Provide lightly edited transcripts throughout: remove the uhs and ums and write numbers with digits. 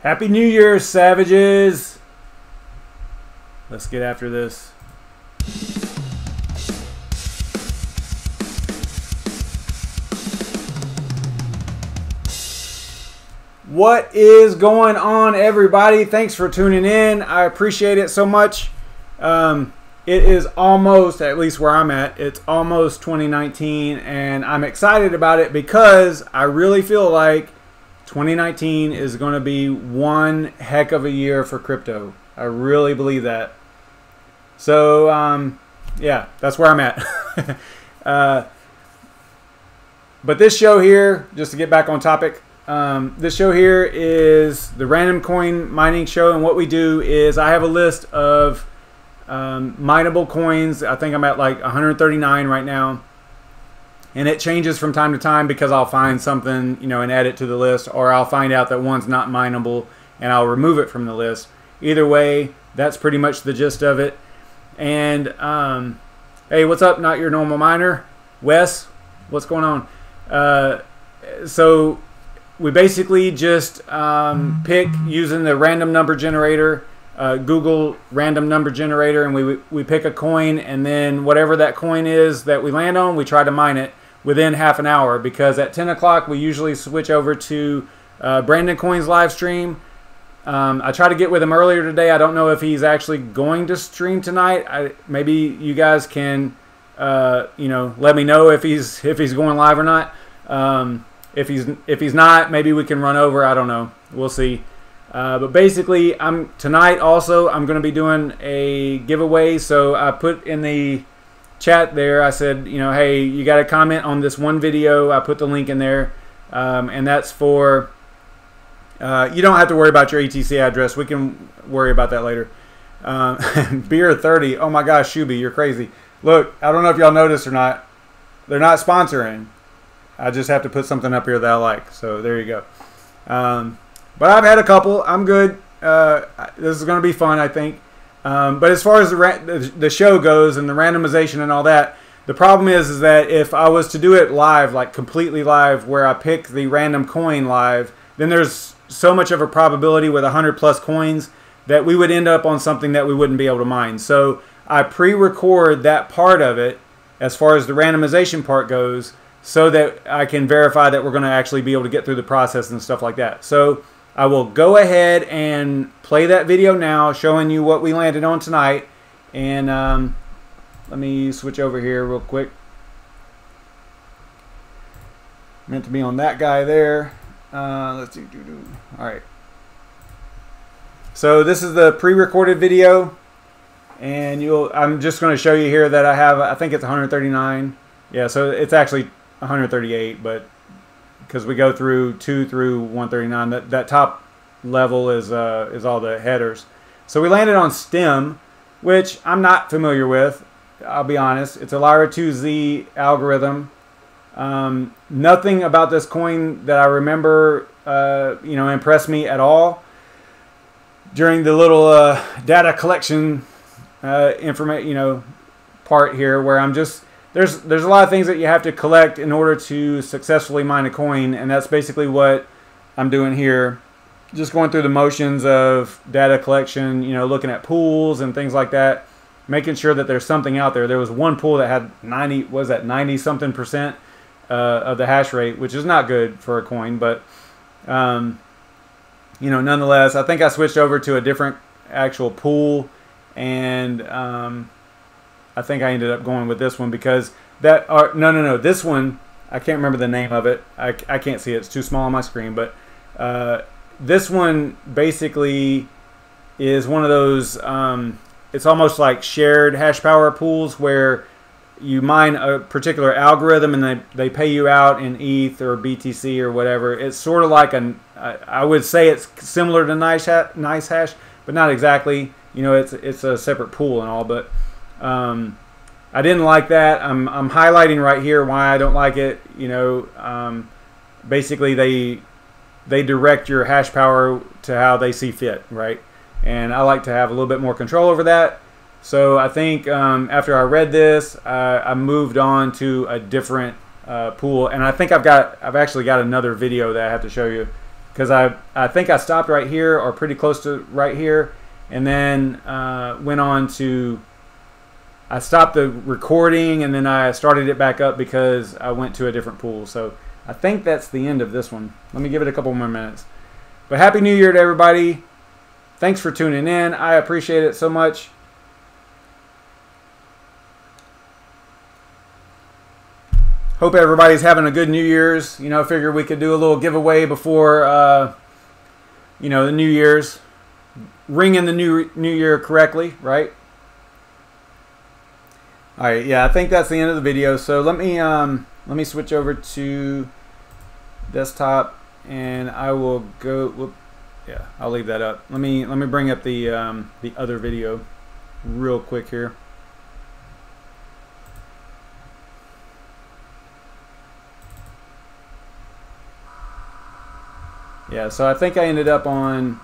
Happy New Year, savages! Let's get after this. What is going on, everybody? Thanks for tuning in. I appreciate it so much. It is almost, at least where I'm at, it's almost 2019, and I'm excited about it because I really feel like 2019 is going to be one heck of a year for crypto. I really believe that. So, yeah, that's where I'm at. But this show here, just to get back on topic, this show here is the RandomCoin Mining Show, and what we do is I have a list of mineable coins. I think I'm at like 139 right now, and it changes from time to time because I'll find something, you know, and add it to the list, or I'll find out that one's not mineable and I'll remove it from the list. Either way, that's pretty much the gist of it. And hey, what's up, not your normal miner? Wes, what's going on? So we basically just pick using the random number generator, Google random number generator, and we pick a coin, and then whatever that coin is that we land on, we try to mine it within half an hour, because at 10 o'clock we usually switch over to BrandonCoin's live stream. I tried to get with him earlier today. I don't know if he's actually going to stream tonight. Maybe you guys can you know, let me know if he's going live or not. If he's not, maybe we can run over. I don't know. We'll see. But basically, tonight also I'm going to be doing a giveaway. So I put in the chat there, I said, you know, hey, you got to comment on this one video. I put the link in there, and that's for you don't have to worry about your ETC address. We can worry about that later. Beer 30. Oh my gosh, Shuby, you're crazy. Look, I don't know if y'all noticed or not. They're not sponsoring. I just have to put something up here that I like. So there you go. But I've had a couple. I'm good. This is going to be fun, I think. But as far as the show goes and the randomization and all that, the problem is that if I was to do it live, like completely live, where I pick the random coin live, then there's so much of a probability with 100+ coins that we would end up on something that we wouldn't be able to mine. So I pre-record that part of it as far as the randomization part goes, so that I can verify that we're going to actually be able to get through the process and stuff like that. So I will go ahead and play that video now, showing you what we landed on tonight. And let me switch over here real quick. Meant to be on that guy there. Let's see. All right. So this is the pre-recorded video, and I'm just going to show you here that I have, I think it's 139. Yeah, so it's actually 138, but because we go through 2 through 139, that top level is all the headers. So we landed on STIM, which I'm not familiar with. I'll be honest. It's a Lyra2z algorithm. Nothing about this coin that I remember, you know, impressed me at all. During the little data collection information, you know, part here, where I'm just there's a lot of things that you have to collect in order to successfully mine a coin, and that's basically what I'm doing here. Just going through the motions of data collection, you know, looking at pools and things like that, making sure that there's something out there. There was one pool that had 90-something% of the hash rate, which is not good for a coin, but you know, nonetheless, I think I switched over to a different actual pool, and I think I ended up going with this one because that, no, this one, I can't remember the name of it. I can't see it. It's too small on my screen, but this one basically is one of those, it's almost like shared hash power pools where you mine a particular algorithm and they pay you out in ETH or BTC or whatever. It's sort of like I would say it's similar to Nice Hash, but not exactly. You know, it's a separate pool and all, but I didn't like that. I'm highlighting right here why I don't like it. You know, basically they direct your hash power to how they see fit, right? And I like to have a little bit more control over that. So I think after I read this, I moved on to a different pool, and I think I've actually got another video that I have to show you, because I think I stopped right here or pretty close to right here, and then went on to, I stopped the recording and then I started it back up because I went to a different pool. So I think that's the end of this one. Let me give it a couple more minutes. But Happy New Year to everybody. Thanks for tuning in. I appreciate it so much. Hope everybody's having a good New Year's. You know, I figured we could do a little giveaway before, you know, the New Year's. Ringing the new year correctly, right? All right, yeah, I think that's the end of the video. So let me switch over to desktop, and I will go. Whoop, yeah, I'll leave that up. Let me bring up the other video real quick here. Yeah, so I think I ended up on,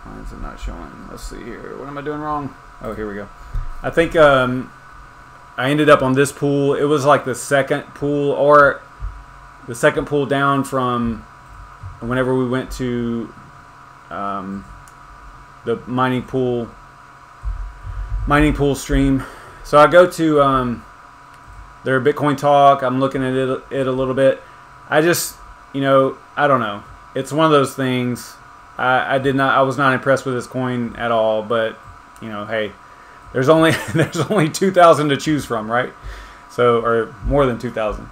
why is it not showing? Let's see here. What am I doing wrong? Oh, here we go. I think I ended up on this pool. It was like the second pool, or the second pool down from whenever we went to the mining pool stream. So I go to their BitCoinTalk. I'm looking at it a little bit. I just, you know, I don't know. It's one of those things. I was not impressed with this coin at all. But you know, hey, there's only 2,000 to choose from, right? So, or more than 2,000,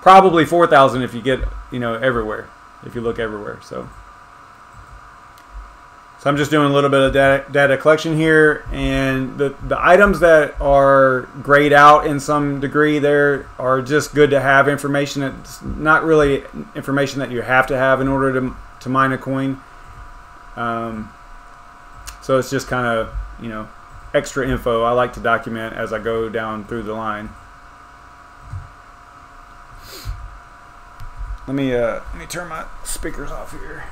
probably 4,000 if you get, you know, everywhere, if you look everywhere. So I'm just doing a little bit of data collection here, and the items that are grayed out in some degree there are just good to have information. It's not really information that you have to have in order to mine a coin. So it's just kind of, you know, extra info I like to document as I go down through the line. Let me turn my speakers off here.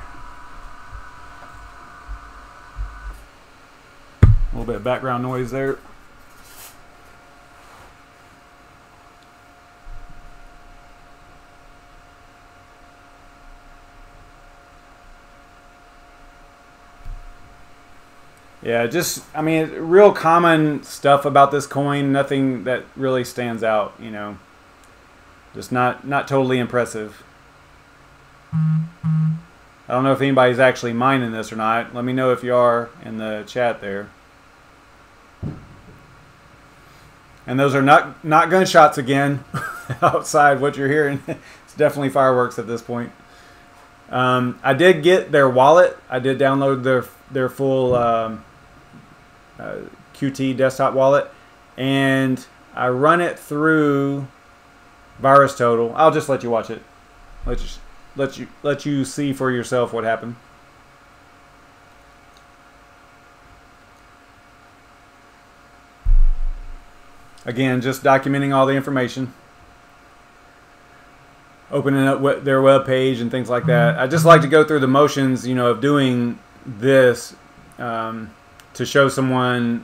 A little bit of background noise there. Yeah, just, I mean, real common stuff about this coin. Nothing that really stands out, you know. Just not totally impressive. I don't know if anybody's actually mining this or not. Let me know if you are in the chat there. And those are not gunshots again outside. What you're hearing, it's definitely fireworks at this point. I did get their wallet. I did download their full QT desktop wallet, and I run it through VirusTotal. I'll just let you watch it. Let you see for yourself what happened. Again, just documenting all the information, opening up their web page and things like that. I just like to go through the motions, you know, of doing this to show someone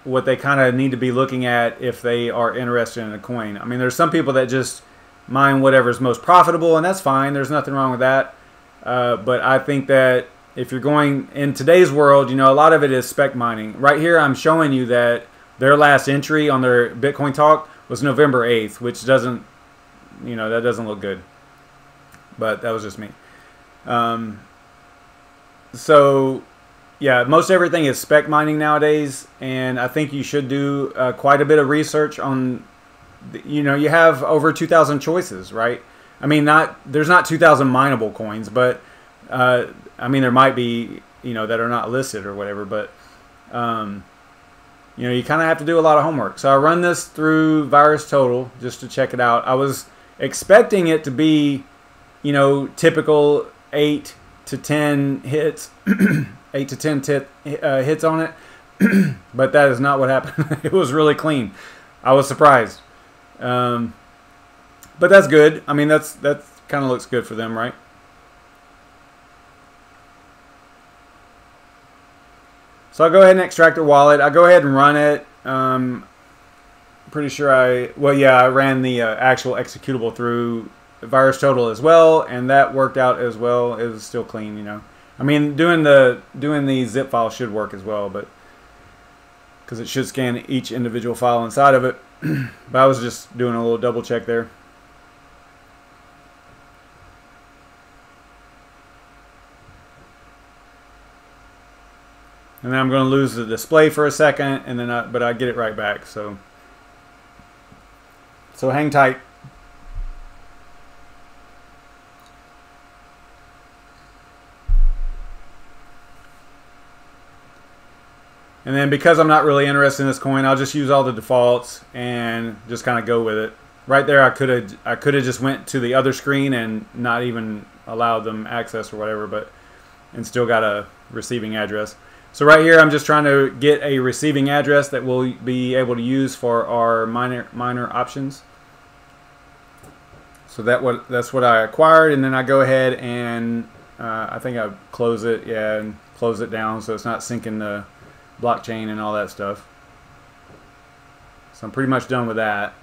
what they kind of need to be looking at if they are interested in a coin. I mean, there's some people that just mine whatever's most profitable, and that's fine. There's nothing wrong with that. But I think that if you're going in today's world, you know, a lot of it is spec mining. Right here, I'm showing you that their last entry on their BitCoinTalk was November 8th, which doesn't, you know, that doesn't look good. But that was just me. So, yeah, most everything is spec mining nowadays, and I think you should do quite a bit of research on, you know, you have over 2,000 choices, right? I mean, there's not 2,000 mineable coins, but, I mean, there might be, you know, that are not listed or whatever, but, you know, you kind of have to do a lot of homework. So I run this through VirusTotal just to check it out. I was expecting it to be, you know, typical 8 to 10 hits, 8 to 10 hits on it, but that is not what happened. It was really clean. I was surprised, but that's good. I mean, that kind of looks good for them, right? So I'll go ahead and extract their wallet. I'll go ahead and run it. pretty sure I ran the actual executable through VirusTotal as well, and that worked out as well. It was still clean, you know. I mean, doing the zip file should work as well, but because it should scan each individual file inside of it. But I was just doing a little double check there. And then I'm going to lose the display for a second, and then but I get it right back. So hang tight. And then because I'm not really interested in this coin, I'll just use all the defaults and just kind of go with it. Right there, I could have just went to the other screen and not even allowed them access or whatever, and still got a receiving address. So right here, I'm just trying to get a receiving address that we'll be able to use for our miner options. So that's what I acquired, and then I go ahead and I think I close it, and close it down so it's not syncing the blockchain and all that stuff. So I'm pretty much done with that.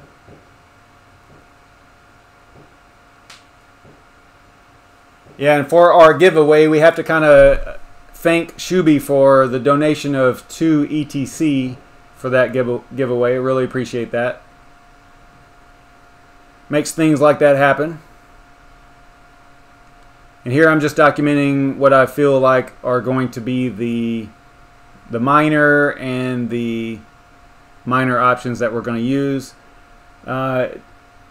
Yeah, and for our giveaway, we have to kind of thank Shuby for the donation of 2 ETC for that giveaway. I really appreciate that. Makes things like that happen. And here I'm just documenting what I feel like are going to be the miner and the miner options that we're going to use.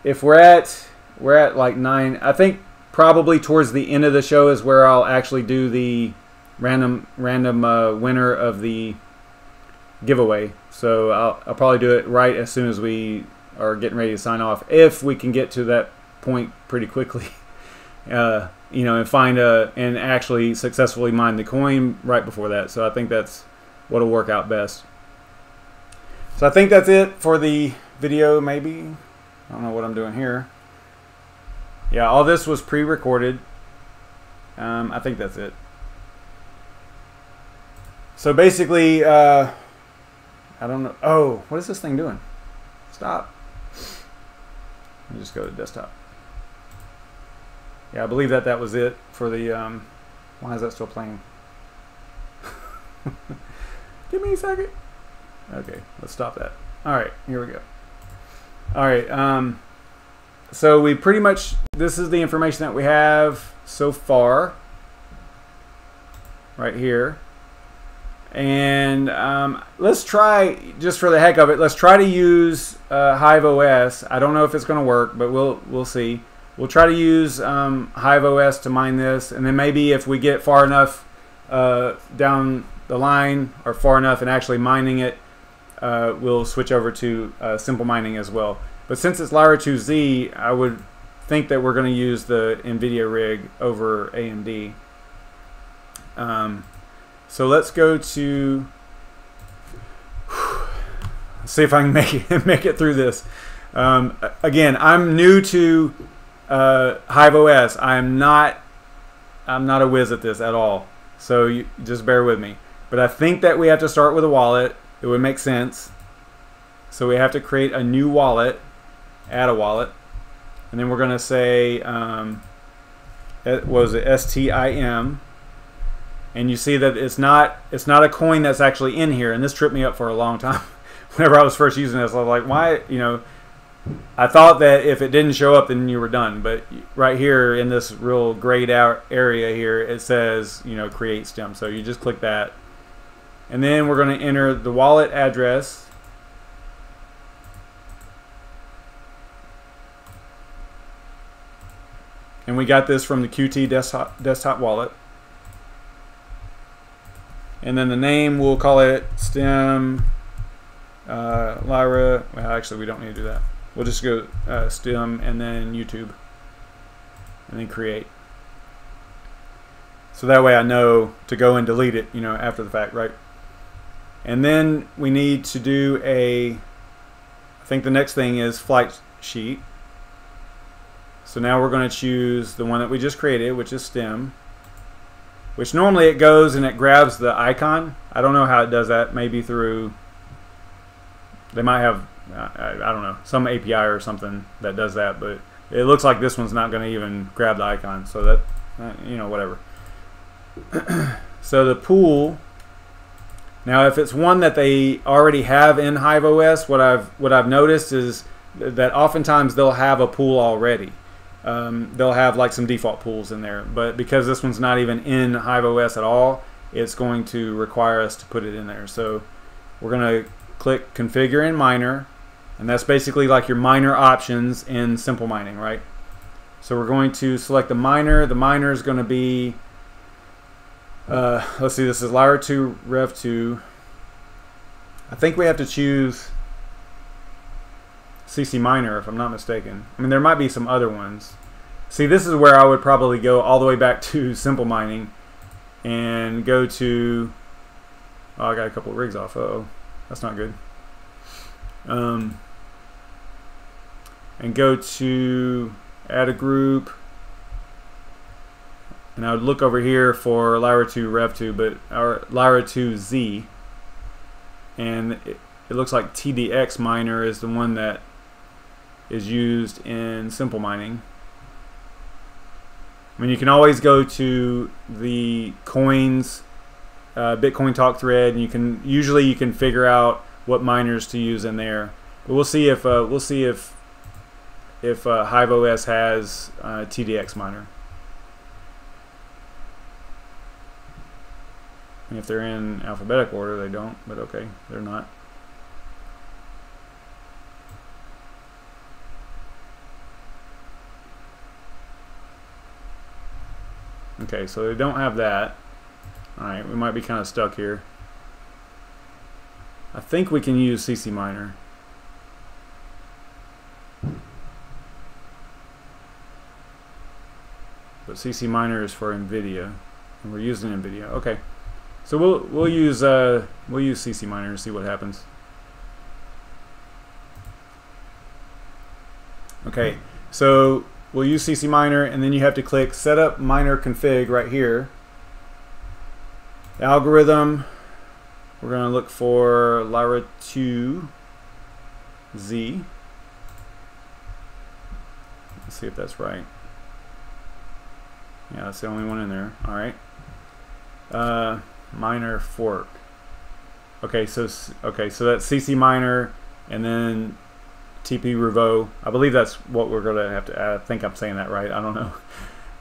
If we're at like 9, I think probably towards the end of the show is where I'll actually do the random winner of the giveaway. So I'll probably do it right as soon as we are getting ready to sign off, if we can get to that point pretty quickly. You know, and find and actually successfully mine the coin right before that. So I think that's what'll work out best. So I think that's it for the video. Maybe I don't know what I'm doing here. Yeah, all this was pre-recorded. I think that's it. So basically, I don't know. Oh, what is this thing doing? Stop. Let me just go to desktop. Yeah, I believe that was it for the. Why is that still playing? Give me a second. Okay, let's stop that. All right, here we go. All right. So we pretty much, this is the information that we have so far right here. And let's try, just for the heck of it, let's try to use Hive OS. I don't know if it's going to work, but we'll see. We'll try to use Hive OS to mine this, and then maybe if we get far enough down the line, or far enough in actually mining it, we'll switch over to simple mining as well. But since it's Lyra2z, I would think that we're going to use the NVDA rig over AMD. So let's go to, see if I can make it through this. Again, I'm new to Hive OS. I'm not a whiz at this at all. So you just bear with me. But I think that we have to start with a wallet. It would make sense. So we have to create a new wallet, add a wallet, and then we're going to say, what was it, STIM. And you see that it's not a coin that's actually in here, and this tripped me up for a long time. Whenever I was first using this, I was like, why, you know, I thought that if it didn't show up, then you were done. But right here in this real grayed out area here, it says, you know, create STIM. So you just click that. And then we're going to enter the wallet address. And we got this from the QT desktop wallet. And then the name, we'll call it STIM Lyra. Well, actually, we don't need to do that. We'll just go STIM and then YouTube. And then create. So that way I know to go and delete it, you know, after the fact, right? And then we need to do I think the next thing is flight sheet. So now we're going to choose the one that we just created, which is STIM. Which normally it goes and it grabs the icon. I don't know how it does that. Maybe through, they might have I don't know, some API or something that does that, but it looks like this one's not going to even grab the icon, so that you know, whatever. So the pool, now if it's one that they already have in HiveOS, what I've noticed is that oftentimes they'll have a pool already. They'll have like some default pools in there, but because this one's not even in HiveOS at all, it's going to require us to put it in there. So we're going to click configure in miner, and that's basically like your miner options in simple mining, right? So we're going to select the miner. The miner is going to be, let's see, this is Lyra2 Rev 2. I think we have to choose CCMiner if I'm not mistaken. I mean, there might be some other ones. See, this is where I would probably go all the way back to simple mining and go to, oh, I got a couple of rigs off. Uh-oh, that's not good. And go to add a group, and I would look over here for Lyra2 Rev 2, but our Lyra2z, and it looks like TDX miner is the one that is used in simple mining. I mean, you can always go to the coins BitCoinTalk thread, and you can usually figure out what miners to use in there. But we'll see if HiveOS has TDX miner. And if they're in alphabetical order, they don't, but okay, they're not. Okay, so they don't have that. Alright, we might be kind of stuck here. I think we can use CCMiner. But CCMiner is for NVDA, and we're using NVDA. Okay, so we'll use CCMiner and see what happens. Okay, so we'll use CCMiner, and then you have to click Setup Miner Config right here. The algorithm, we're going to look for Lyra2z. Let's see if that's right. Yeah, that's the only one in there. All right. Miner fork. Okay, so that's CCMiner, and then TP Revo. I believe that's what we're going to have to add. I think I'm saying that right. I don't know.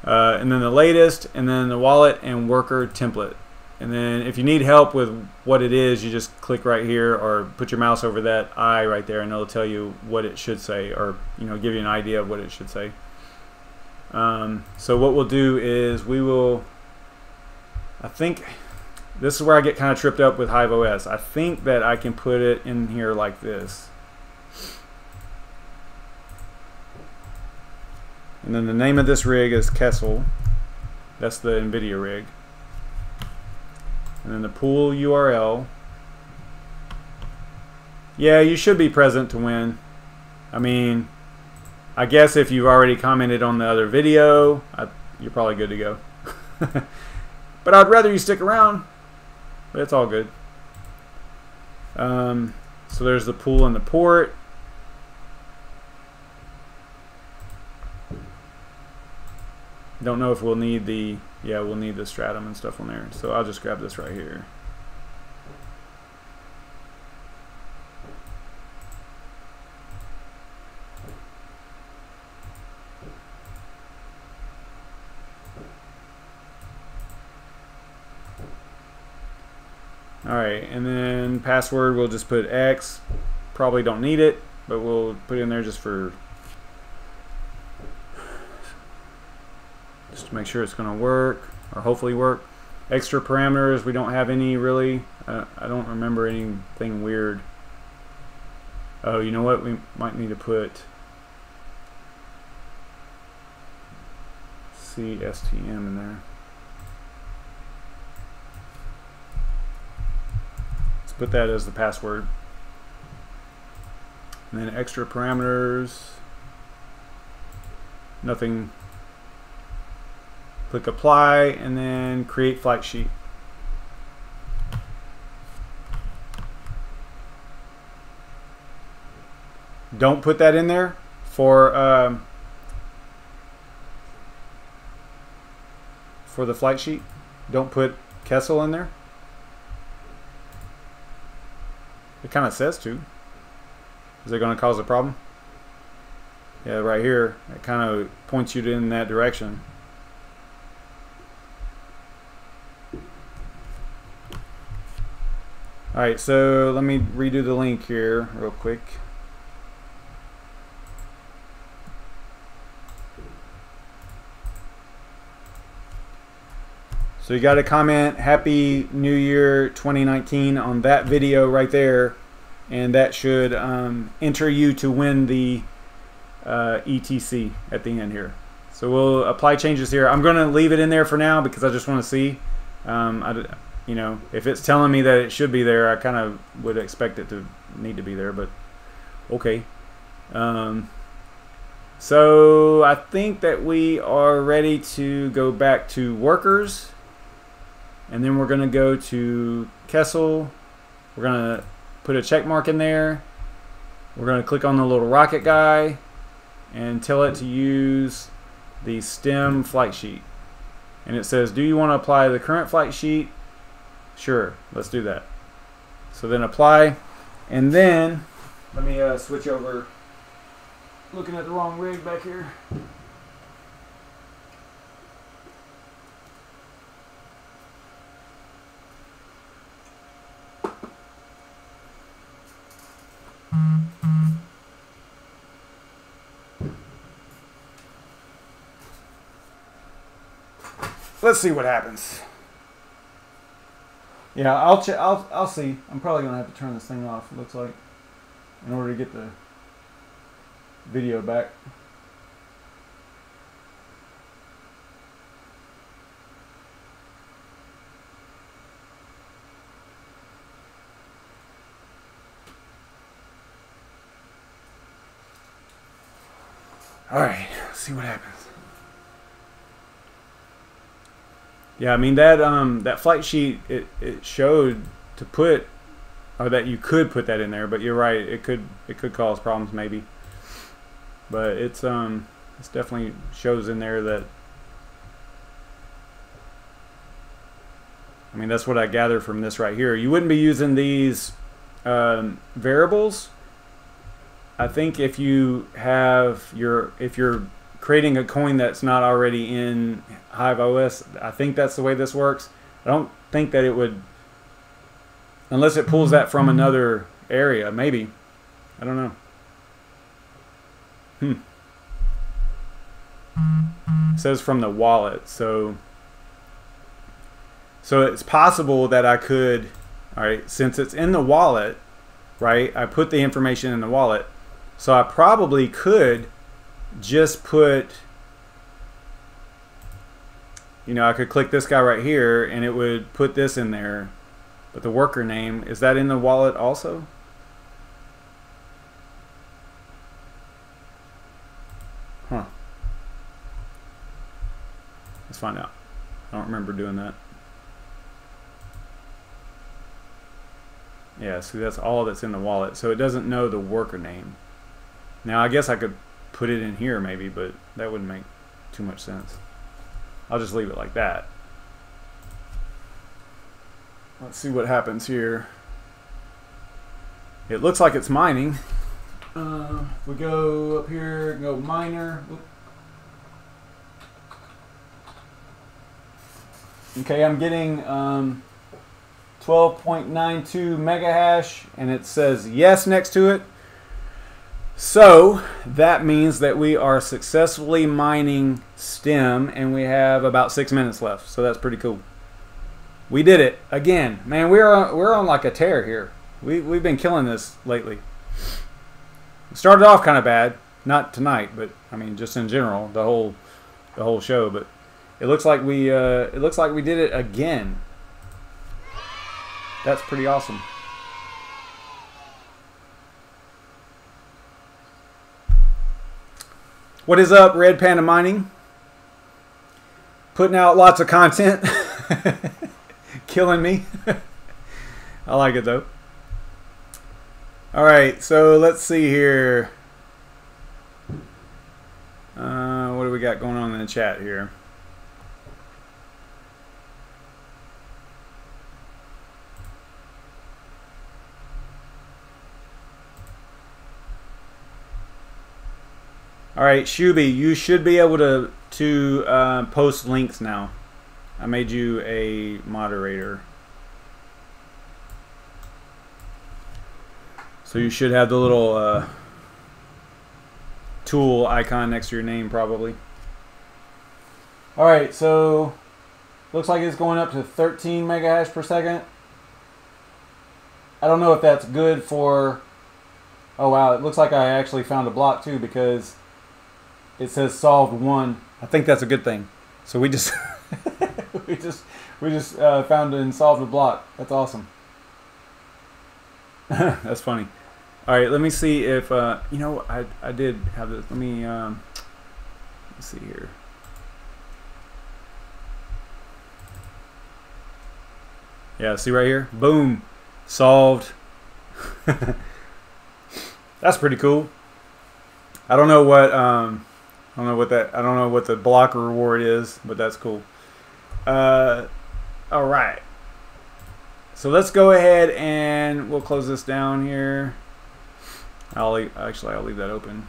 And then the latest, and then the wallet and worker template. And then if you need help with what it is, you just click right here or put your mouse over that I right there, and it'll tell you what it should say, or give you an idea of what it should say. So what we'll do is I think this is where I get kind of tripped up with HiveOS. I think that I can put it in here like this. And then the name of this rig is Kessel. That's the NVIDIA rig. And then the pool URL. Yeah, you should be present to win. I mean, I guess if you've already commented on the other video, you're probably good to go. But I'd rather you stick around. But it's all good. So there's the pool and the port. Don't know if we'll need the, yeah, we'll need the stratum and stuff on there. So I'll just grab this right here. Alright, and then password, we'll just put X. Probably don't need it, but we'll put it in there just to make sure it's going to work, or hopefully work. Extra parameters, we don't have any really. I don't remember anything weird. Oh, you know what? We might need to put STIM in there. Let's put that as the password. And then extra parameters, nothing. Click apply, and then create flight sheet. don't put that in there for the flight sheet. Don't put Kessel in there. It kind of says to. Is it going to cause a problem? Yeah, right here, it kind of points you in that direction. Alright, so let me redo the link here real quick. So you got to comment Happy New Year 2019 on that video right there, and that should enter you to win the ETC at the end here. So we'll apply changes here. I'm going to leave it in there for now because I just want to see. You know, if it's telling me that it should be there, I kind of would expect it to need to be there, but okay. So I think that we are ready to go back to workers, and then we're going to go to Kessel. We're going to put a check mark in there. We're going to click on the little rocket guy and tell it to use the STIM flight sheet. And it says, do you want to apply the current flight sheet? Sure, let's do that. So then apply, and then let me switch over. Looking at the wrong rig back here. Let's see what happens. Yeah, I'll see. I'm probably gonna have to turn this thing off, it looks like, in order to get the video back. All right, let's see what happens. Yeah, I mean that flight sheet, it showed to put, or that you could put that in there, but you're right, it could cause problems maybe. But it's definitely shows in there that, I mean, that's what I gather from this right here. You wouldn't be using these variables. I think if you have if you're creating a coin that's not already in Hive OS, I think that's the way this works. I don't think that it would, unless it pulls that from another area, maybe. I don't know. It says from the wallet, so it's possible that I could, all right, since it's in the wallet, right, I put the information in the wallet, so I probably could just put, you know, I could click this guy right here and it would put this in there, but the worker name, is that in the wallet also? Huh. Let's find out. I don't remember doing that. Yeah, see, that's all that's in the wallet, so it doesn't know the worker name. Now I guess I could put it in here maybe, but that wouldn't make too much sense. I'll just leave it like that. Let's see what happens here. It looks like it's mining. If we go up here and go miner. Okay, I'm getting 12.92 mega hash, and it says yes next to it. So that means that we are successfully mining STIM, and we have about 6 minutes left. So that's pretty cool. We did it again, man. We're on like a tear here. We've been killing this lately. It started off kind of bad, not tonight, but I mean just in general, the whole show. But it looks like we did it again. That's pretty awesome. What is up, Red Panda Mining? Putting out lots of content. Killing me. I like it though. Alright, so let's see here. do we got going on in the chat here? All right, Shuby, you should be able to post links now. I made you a moderator. So you should have the little tool icon next to your name probably. All right, so looks like it's going up to 13 mega hash per second. I don't know if that's good for, oh wow, it looks like I actually found a block too, because it says solved 1. I think that's a good thing. So we just we just found and solved a block. That's awesome. That's funny. All right, let me see if you know, I did have this. Let me let's see here. Yeah, see right here. Boom, solved. That's pretty cool. I don't know what I don't know what the blocker reward is, but that's cool. All right. So let's go ahead and we'll close this down here. I'll leave that open.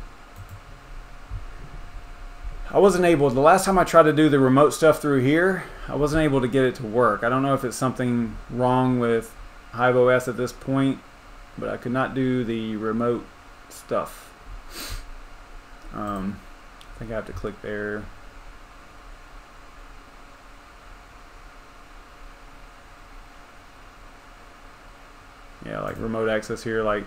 I wasn't able, the last time I tried to do the remote stuff through here, I wasn't able to get it to work. I don't know if it's something wrong with HiveOS at this point, but I could not do the remote stuff. I think I have to click there. Yeah, like remote access here, like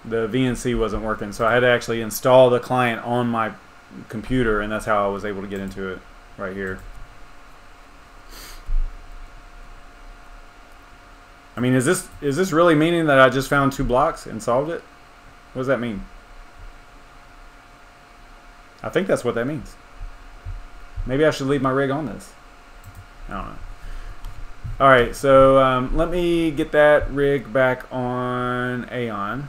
the VNC wasn't working, so I had to actually install the client on my computer, and that's how I was able to get into it right here. I mean, is this really meaning that I just found 2 blocks and solved it? What does that mean? I think that's what that means. Maybe I should leave my rig on this. I don't know. All right, so let me get that rig back on Aeon.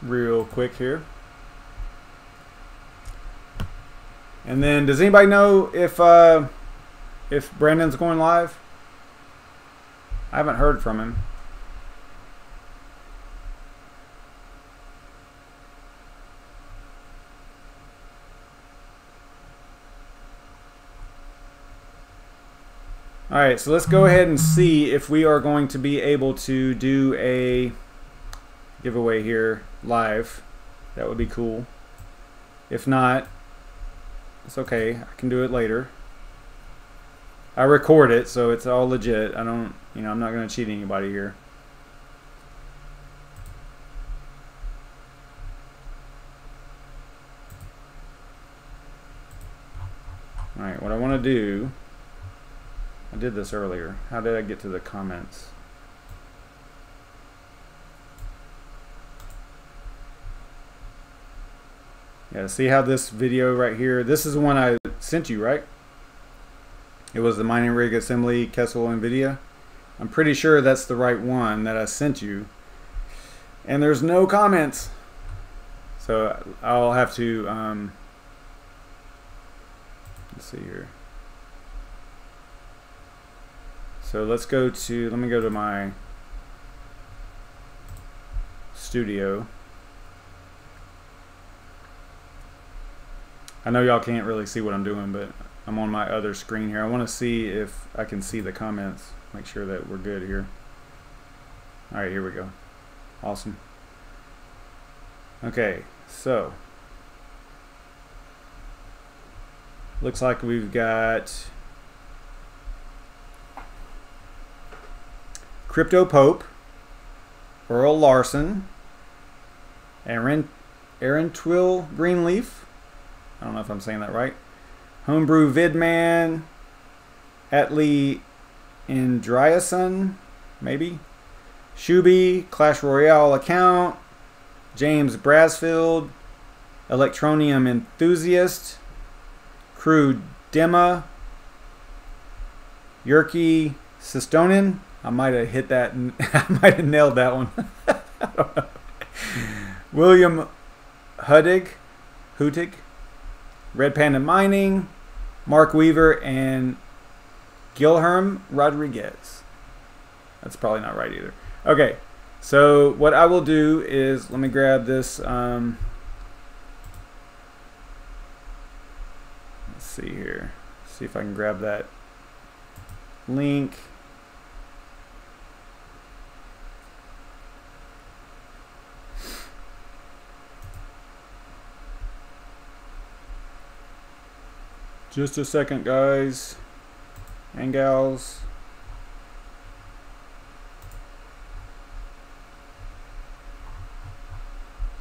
Real quick here. And then, does anybody know if Brandon's going live? I haven't heard from him. All right, so let's go ahead and see if we are going to be able to do a giveaway here live. That would be cool. If not, it's okay. I can do it later. I record it, so it's all legit. I don't, you know, I'm not going to cheat anybody here. All right, what I want to do, I did this earlier. How did I get to the comments? Yeah, see how this video right here, this is the one I sent you, right? It was the mining rig assembly Kessel NVIDIA. I'm pretty sure that's the right one that I sent you. And there's no comments. So I'll have to, let's see here. So let's go to, let me go to my studio. I know y'all can't really see what I'm doing, but I'm on my other screen here. I want to see if I can see the comments. Make sure that we're good here. All right, here we go. Awesome. Okay, so looks like we've got Crypto Pope, Earl Larson, Aaron Twill Greenleaf. I don't know if I'm saying that right. Homebrew Vidman, Atlee Andriason, maybe. Shuby, Clash Royale account, James Brasfield, Electronium Enthusiast, Crew Dema, Yerky Sistonen. I might have hit that. I might have nailed that one. I don't know. William Hudig. Red Panda Mining. Mark Weaver and Gilherm Rodriguez. That's probably not right either. Okay, so what I will do is, let me grab this. Let's see here. See if I can grab that link. Just a second, guys and gals.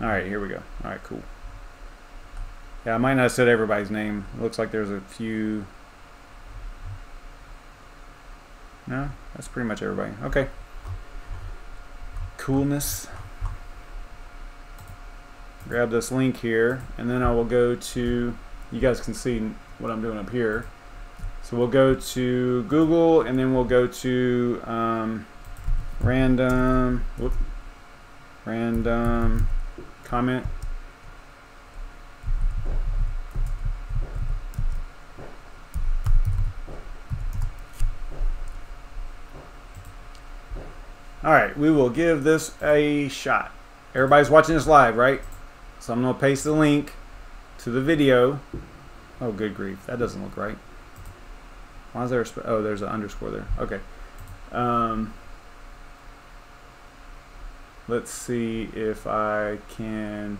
Alright, here we go. Alright, cool. Yeah, I might not have said everybody's name. It looks like there's a few. No, that's pretty much everybody. Okay. Coolness. Grab this link here, and then I will go to, you guys can see what I'm doing up here. So we'll go to Google, and then we'll go to random comment. All right, we will give this a shot. Everybody's watching this live, right? So I'm going to paste the link to the video. Oh, good grief. That doesn't look right. Why is there a... Oh, there's an underscore there. Okay. Let's see if I can...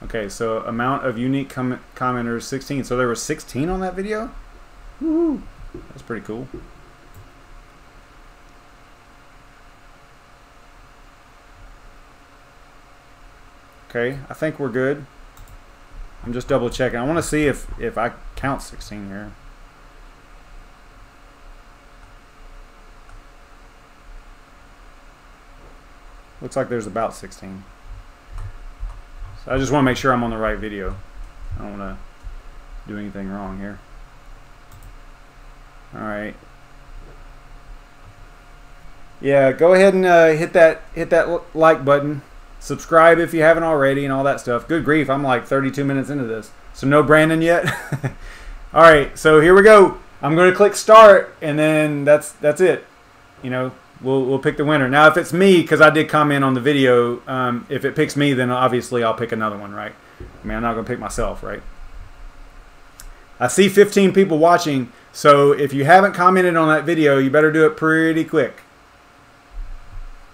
Okay, so amount of unique commenters, 16. So there were 16 on that video? Woohoo! That's pretty cool. Okay, I think we're good. I'm just double checking. I want to see if I count 16 here. Looks like there's about 16. So I just want to make sure I'm on the right video. I don't want to do anything wrong here. All right. Yeah, go ahead and hit that like button. Subscribe if you haven't already and all that stuff. Good grief, I'm like 32 minutes into this. So no Brandon yet. All right, so here we go. I'm going to click start, and then that's it. You know, we'll pick the winner. Now, if it's me, because I did comment on the video, if it picks me, then obviously I'll pick another one, right? I mean, I'm not going to pick myself, right? I see 15 people watching, so if you haven't commented on that video, you better do it pretty quick.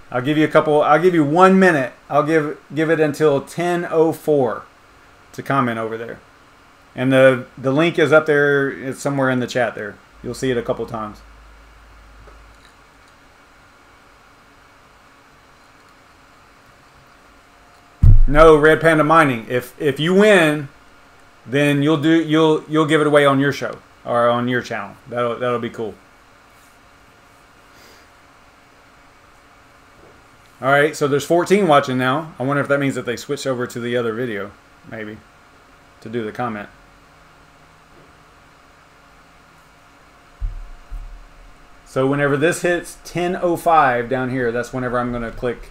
I'll give you a couple. I'll give you 1 minute. I'll give it until 10:04 to comment over there, and the link is up there. It's somewhere in the chat there. You'll see it a couple times. No, Red Panda Mining. If you win, then you'll give it away on your show or on your channel. That'll be cool. All right, so there's 14 watching now. I wonder if that means that they switched over to the other video, maybe, to do the comment. So whenever this hits 10:05 down here, that's whenever I'm going to click.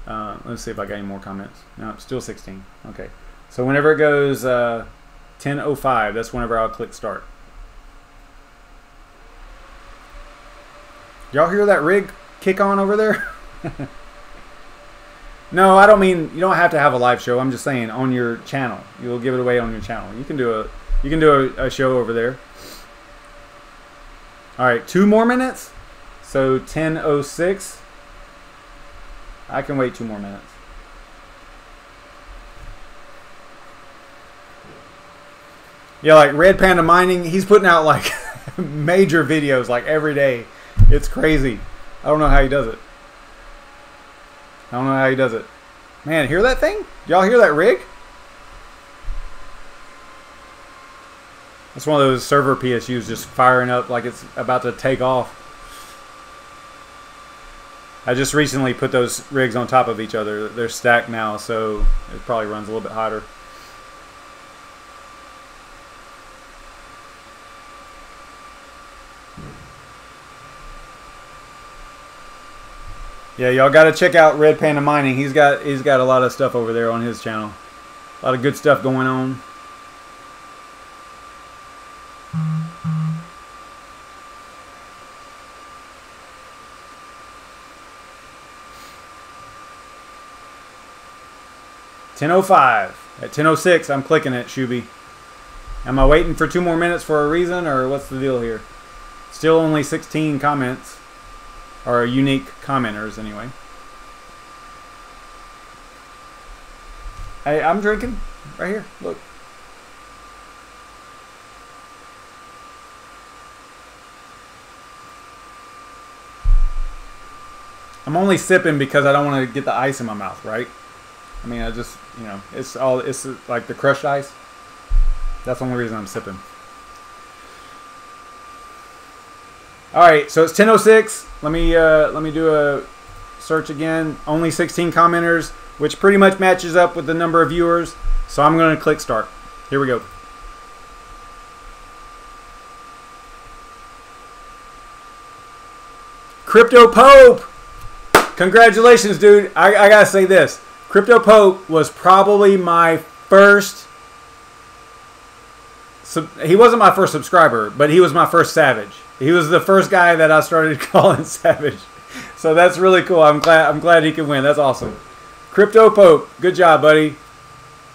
Let's see if I got any more comments. No, it's still 16. Okay, so whenever it goes 10:05, that's whenever I'll click start. Y'all hear that rig kick on over there? No, I don't mean you don't have to have a live show. I'm just saying on your channel. You'll give it away on your channel. You can do a show over there. All right, 2 more minutes. So 10:06. I can wait 2 more minutes. Yeah, like Red Panda Mining, he's putting out like major videos like every day. It's crazy. I don't know how he does it. I don't know how he does it. Man, hear that thing? Y'all hear that rig? That's one of those server PSUs just firing up like it's about to take off. I just recently put those rigs on top of each other. They're stacked now, so it probably runs a little bit hotter. Yeah, y'all got to check out Red Panda Mining. He's got a lot of stuff over there on his channel. A lot of good stuff going on. $10:05. At 10:06, I'm clicking it, Shuby. Am I waiting for 2 more minutes for a reason, or what's the deal here? Still only 16 comments, or unique commenters anyway. Hey, I'm drinking right here. Look. I'm only sipping because I don't want to get the ice in my mouth, right? I mean, I just, you know, it's like the crushed ice. That's the only reason I'm sipping. All right, so it's 10:06. Let me do a search again. Only 16 commenters, which pretty much matches up with the number of viewers. So I'm going to click start. Here we go. Crypto Pope! Congratulations, dude. I gotta say this. Crypto Pope was probably my first... He wasn't my first subscriber, but he was my first Savage. He was the first guy that I started calling Savage. So that's really cool. I'm glad he could win. That's awesome. Crypto Pope, good job, buddy.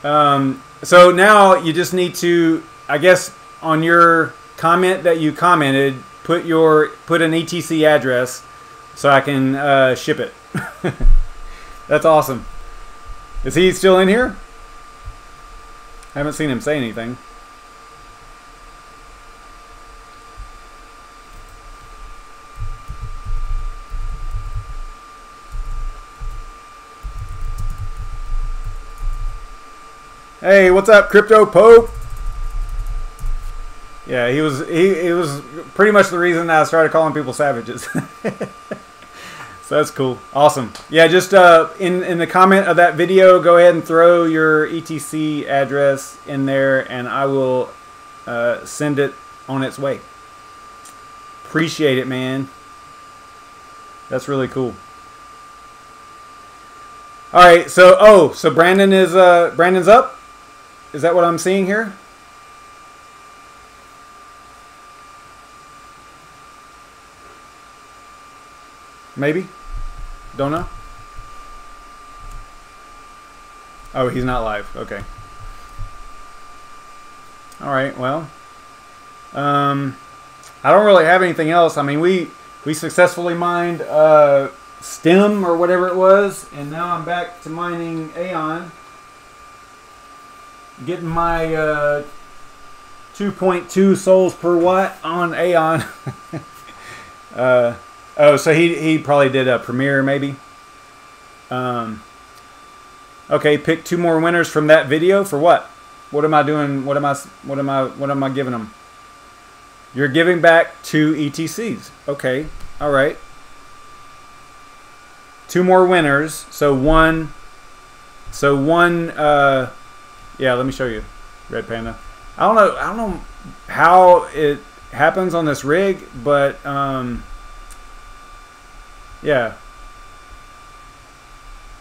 So now you just need to, I guess, on your comment that you commented, put an ETC address so I can ship it. That's awesome. Is he still in here? I haven't seen him say anything. Hey, what's up, Crypto Pope? Yeah, he was pretty much the reason that I started calling people savages. So that's cool. Awesome. Yeah, just in the comment of that video, go ahead and throw your ETC address in there, and I will send it on its way. Appreciate it, man. That's really cool. All right, so so Brandon's up. Is that what I'm seeing here? Maybe. Don't know. Oh, he's not live. Okay. All right. Well, I don't really have anything else. I mean, we successfully mined STIM or whatever it was, and now I'm back to mining Aeon. Getting my 2.2 souls per watt on Aeon. Oh, so he probably did a premiere, maybe. Okay, pick 2 more winners from that video for what? What am I doing? What am I giving them? You're giving back 2 ETCs. Okay, all right. 2 more winners. So one. Yeah, let me show you, Red Panda. I don't know how it happens on this rig, but yeah.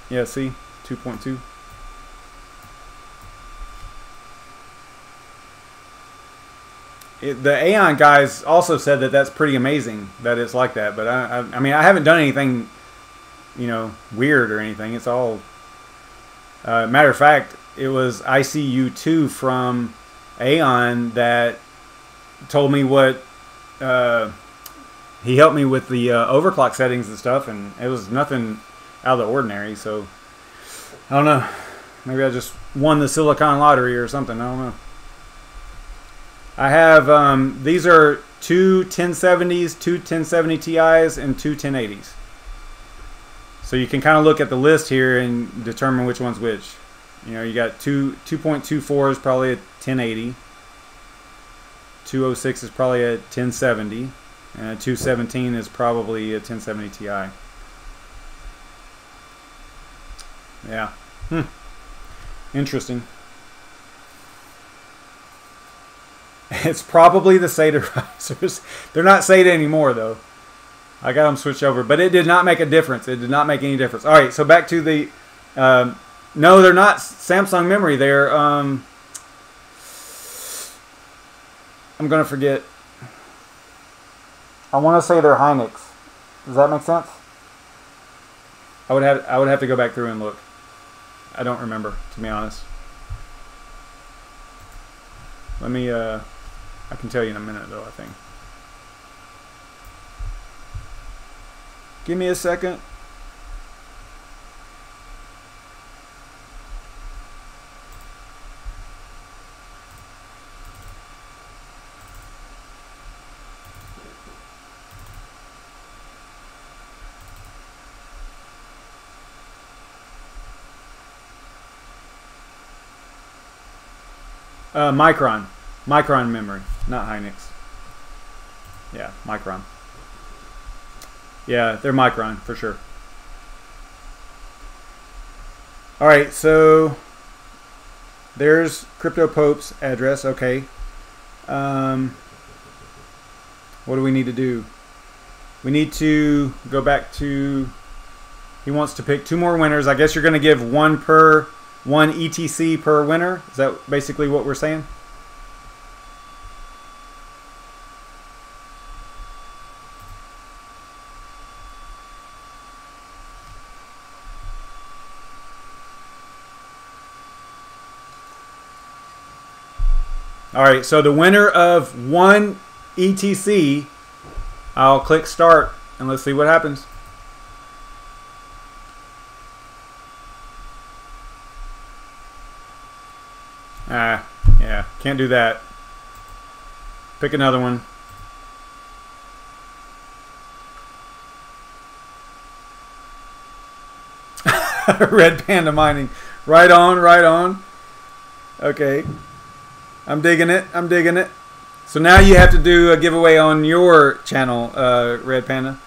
Yeah, see? 2.2. The Aeon guys also said that that's pretty amazing that it's like that, but I mean, I haven't done anything, you know, weird or anything. It's all matter of fact, it was ICU2 from Aeon that told me what he helped me with the overclock settings and stuff, and it was nothing out of the ordinary. So I don't know, maybe I just won the Silicon lottery or something. I don't know. I have these are 2 1070s, 2 1070 Ti's, and 2 1080s. So you can kind of look at the list here and determine which one's which. You know, you got 2.24 is probably a 1080. 206 is probably a 1070. And a 217 is probably a 1070 Ti. Yeah. Interesting. It's probably the SATA risers. They're not SATA anymore, though. I got them switched over, but it did not make a difference. It did not make any difference. All right, so back to the, no, they're not Samsung memory. They're, I'm going to forget. I want to say they're Hynix. Does that make sense? I would have to go back through and look. I don't remember, to be honest. Let me, I can tell you in a minute though, I think. Give me a second. Micron memory, not Hynix. Yeah, Micron. Yeah, they're Micron for sure. All right, so there's CryptoPope's address. Okay. What do we need to do? We need to go back to, he wants to pick 2 more winners. I guess you're going to give one ETC per winner. Is that basically what we're saying? All right, so the winner of 1 ETC, I'll click start and let's see what happens. Yeah, can't do that. Pick another one. Red Panda Mining. Right on, right on. Okay. I'm digging it. I'm digging it. So now you have to do a giveaway on your channel, Red Panda.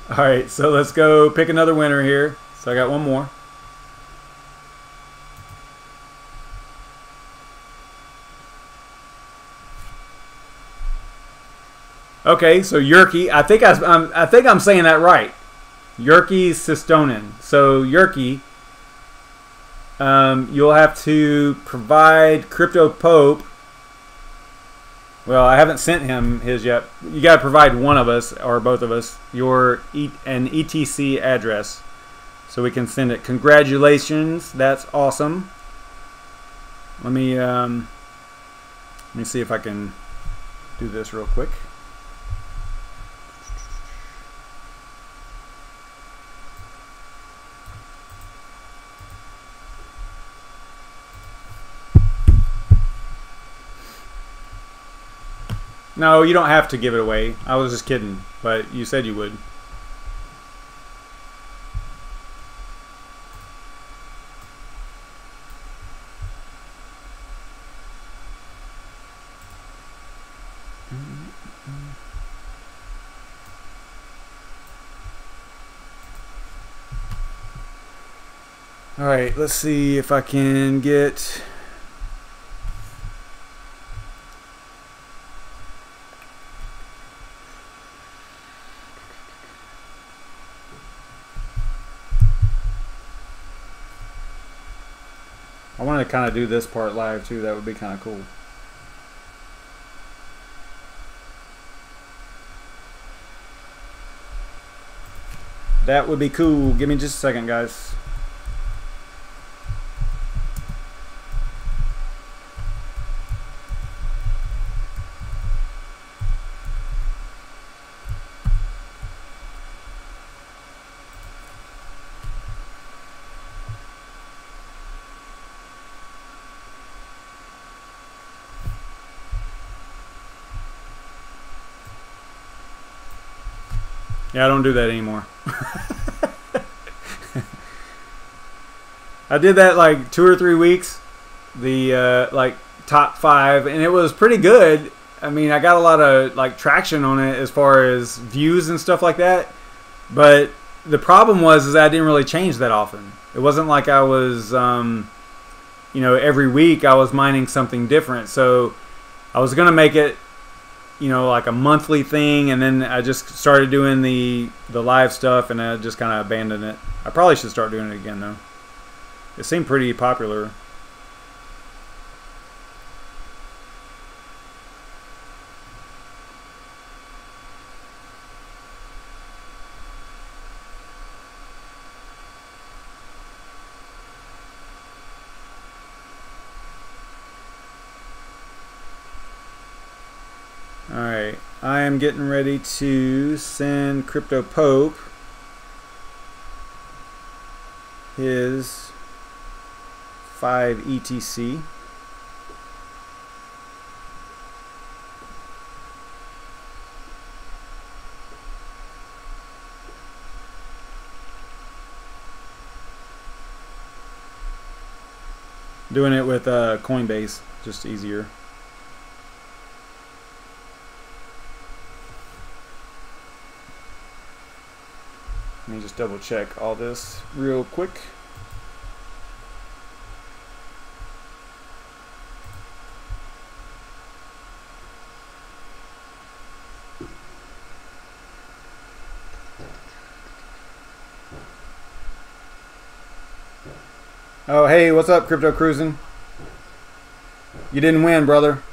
All right, so let's go pick another winner here. So I got one more. Okay, so Yerky. I think I'm saying that right. Yerky Sistonen. So Yerky. You'll have to provide CryptoPope. Well, I haven't sent him his yet. You got to provide one of us or both of us an ETC address so we can send it. Congratulations, that's awesome. Let me see if I can do this real quick. No, you don't have to give it away. I was just kidding, but you said you would. All right, let's see if I can get... I want to kind of do this part live too. That would be kind of cool. That would be cool. Give me just a second, guys. Yeah, I don't do that anymore. I did that like 2 or 3 weeks, the like top 5, and it was pretty good. I mean, I got a lot of like traction on it as far as views and stuff like that. But the problem was I didn't really change that often. It wasn't like I was, you know, every week I was mining something different. So I was gonna make it you know, like a monthly thing, and then I just started doing the live stuff, and I just kind of abandoned it. I probably should start doing it again though. It seemed pretty popular. Alright, I am getting ready to send Crypto Pope his 5 ETC. Doing it with Coinbase, just easier. Let me just double check all this real quick. Oh, hey, what's up, Crypto Cruising? You didn't win, brother.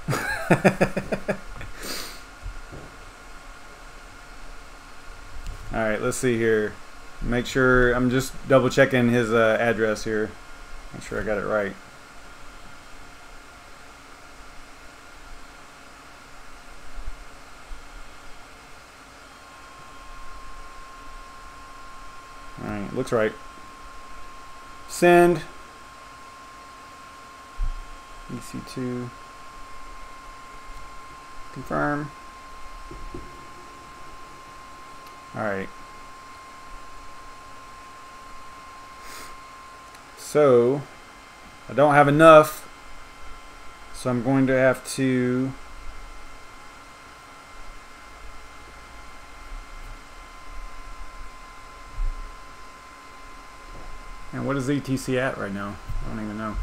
Alright, let's see here. Make sure, I'm just double checking his address here. Make sure I got it right. Alright, looks right. Send. EC2. Confirm. Alright. So, I don't have enough, so I'm going to have to and what is ETC at right now? I don't even know.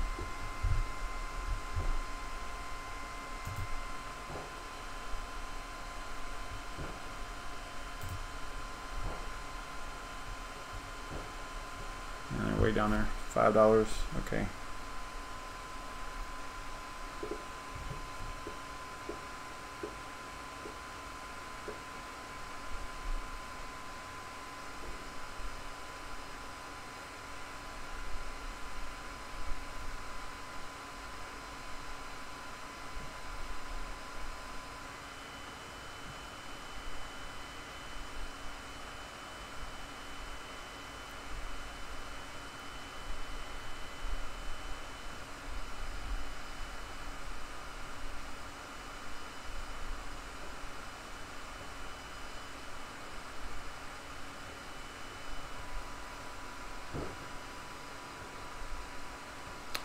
Way down there, $5. Okay.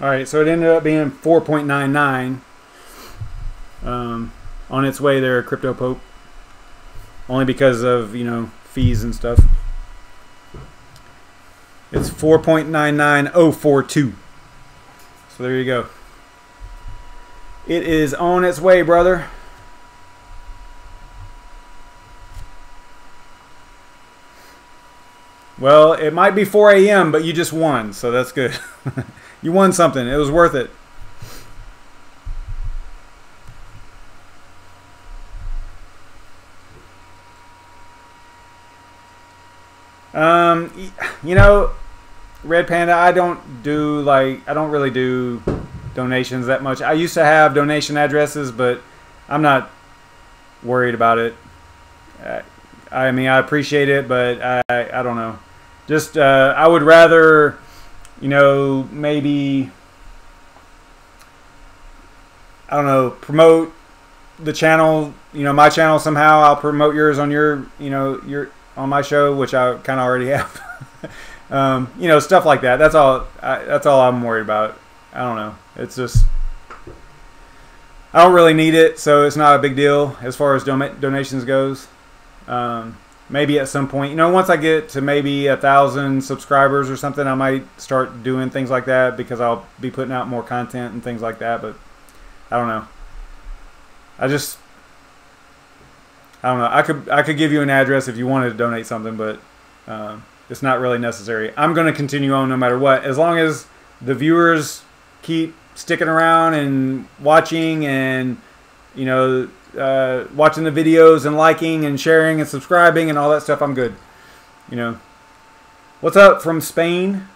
Alright, so it ended up being 4.99 on its way there, Crypto Pope. Only because of, you know, fees and stuff. It's 4.99042. So there you go. It is on its way, brother. Well, it might be 4 a.m., but you just won, so that's good. You won something. It was worth it. You know, Red Panda, I don't really do donations that much. I used to have donation addresses, but I'm not worried about it. I mean, I appreciate it, but I don't know. Just I would rather, you know, maybe, I don't know, promote the channel, you know, my channel somehow. I'll promote yours on your, you know, on my show, which I kind of already have. You know, stuff like that. That's all I'm worried about. I don't know. It's just, I don't really need it, so it's not a big deal as far as donations goes. Maybe at some point, you know, once I get to maybe 1,000 subscribers or something, I might start doing things like that, because I'll be putting out more content and things like that. But I don't know. I don't know. I could give you an address if you wanted to donate something, but it's not really necessary. I'm going to continue on no matter what, as long as the viewers keep sticking around and watching, and you know, watching the videos and liking and sharing and subscribing and all that stuff. I'm good. You know. What's up from Spain?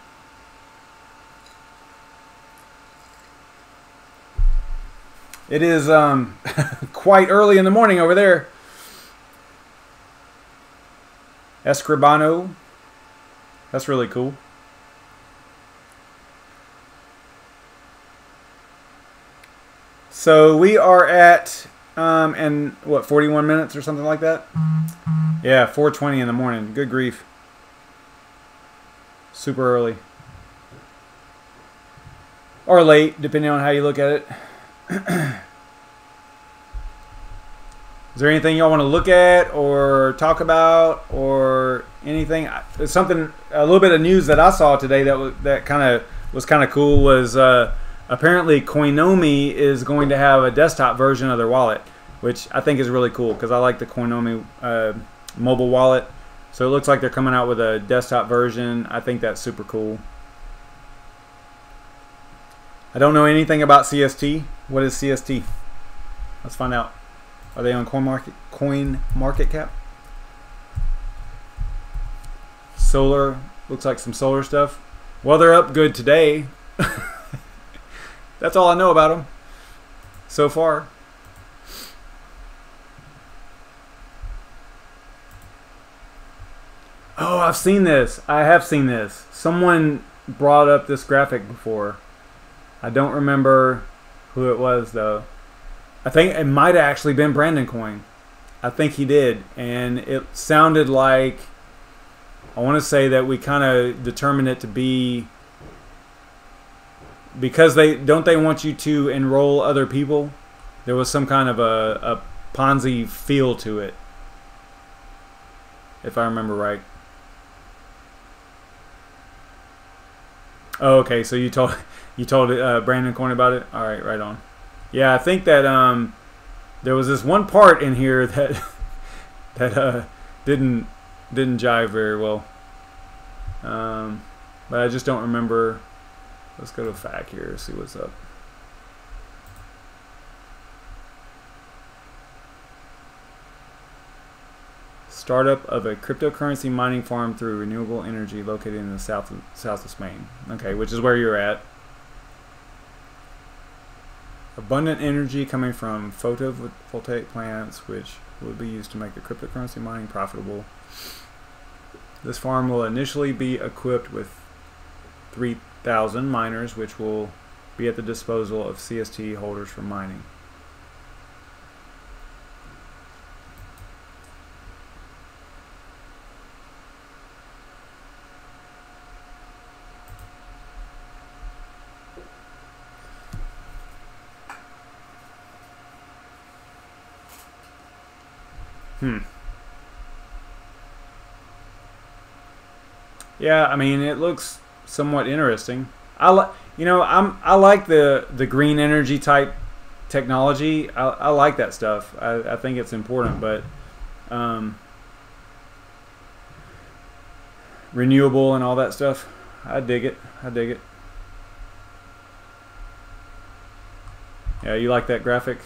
It is quite early in the morning over there. Escribano. That's really cool. So we are at, and what, 41 minutes or something like that? Yeah, 4:20 in the morning. Good grief. Super early. Or late, depending on how you look at it. Is there anything y'all want to look at or talk about or anything? It's something, a little bit of news that I saw today that was kind of cool was apparently Coinomi is going to have a desktop version of their wallet, which I think is really cool because I like the Coinomi mobile wallet. So it looks like they're coming out with a desktop version. I think that's super cool. I don't know anything about CST. What is CST? Let's find out. Are they on CoinMarketCap? Solar, looks like some solar stuff. Well, they're up good today. That's all I know about them so far. Oh, I've seen this. I have seen this. Someone brought up this graphic before. I don't remember who it was, though. I think it might have actually been BrandonCoin. I think he did. And it sounded like, I want to say that we kind of determined it to be, because they want you to enroll other people. There was some kind of a Ponzi feel to it, if I remember right. Oh, okay. So you told BrandonCoin about it. All right, right on. Yeah, I think that there was this one part in here that didn't jive very well. But I just don't remember. Let's go to FAQ here, see what's up. Startup of a cryptocurrency mining farm through renewable energy located in the south of Spain. Okay, which is where you're at. Abundant energy coming from photovoltaic plants, which will be used to make the cryptocurrency mining profitable. This farm will initially be equipped with 3,000 miners, which will be at the disposal of CST holders for mining. Yeah, I mean, it looks somewhat interesting. I like the green energy type technology. I like that stuff. I think it's important, but renewable and all that stuff, I dig it. I dig it. Yeah, you like that graphic?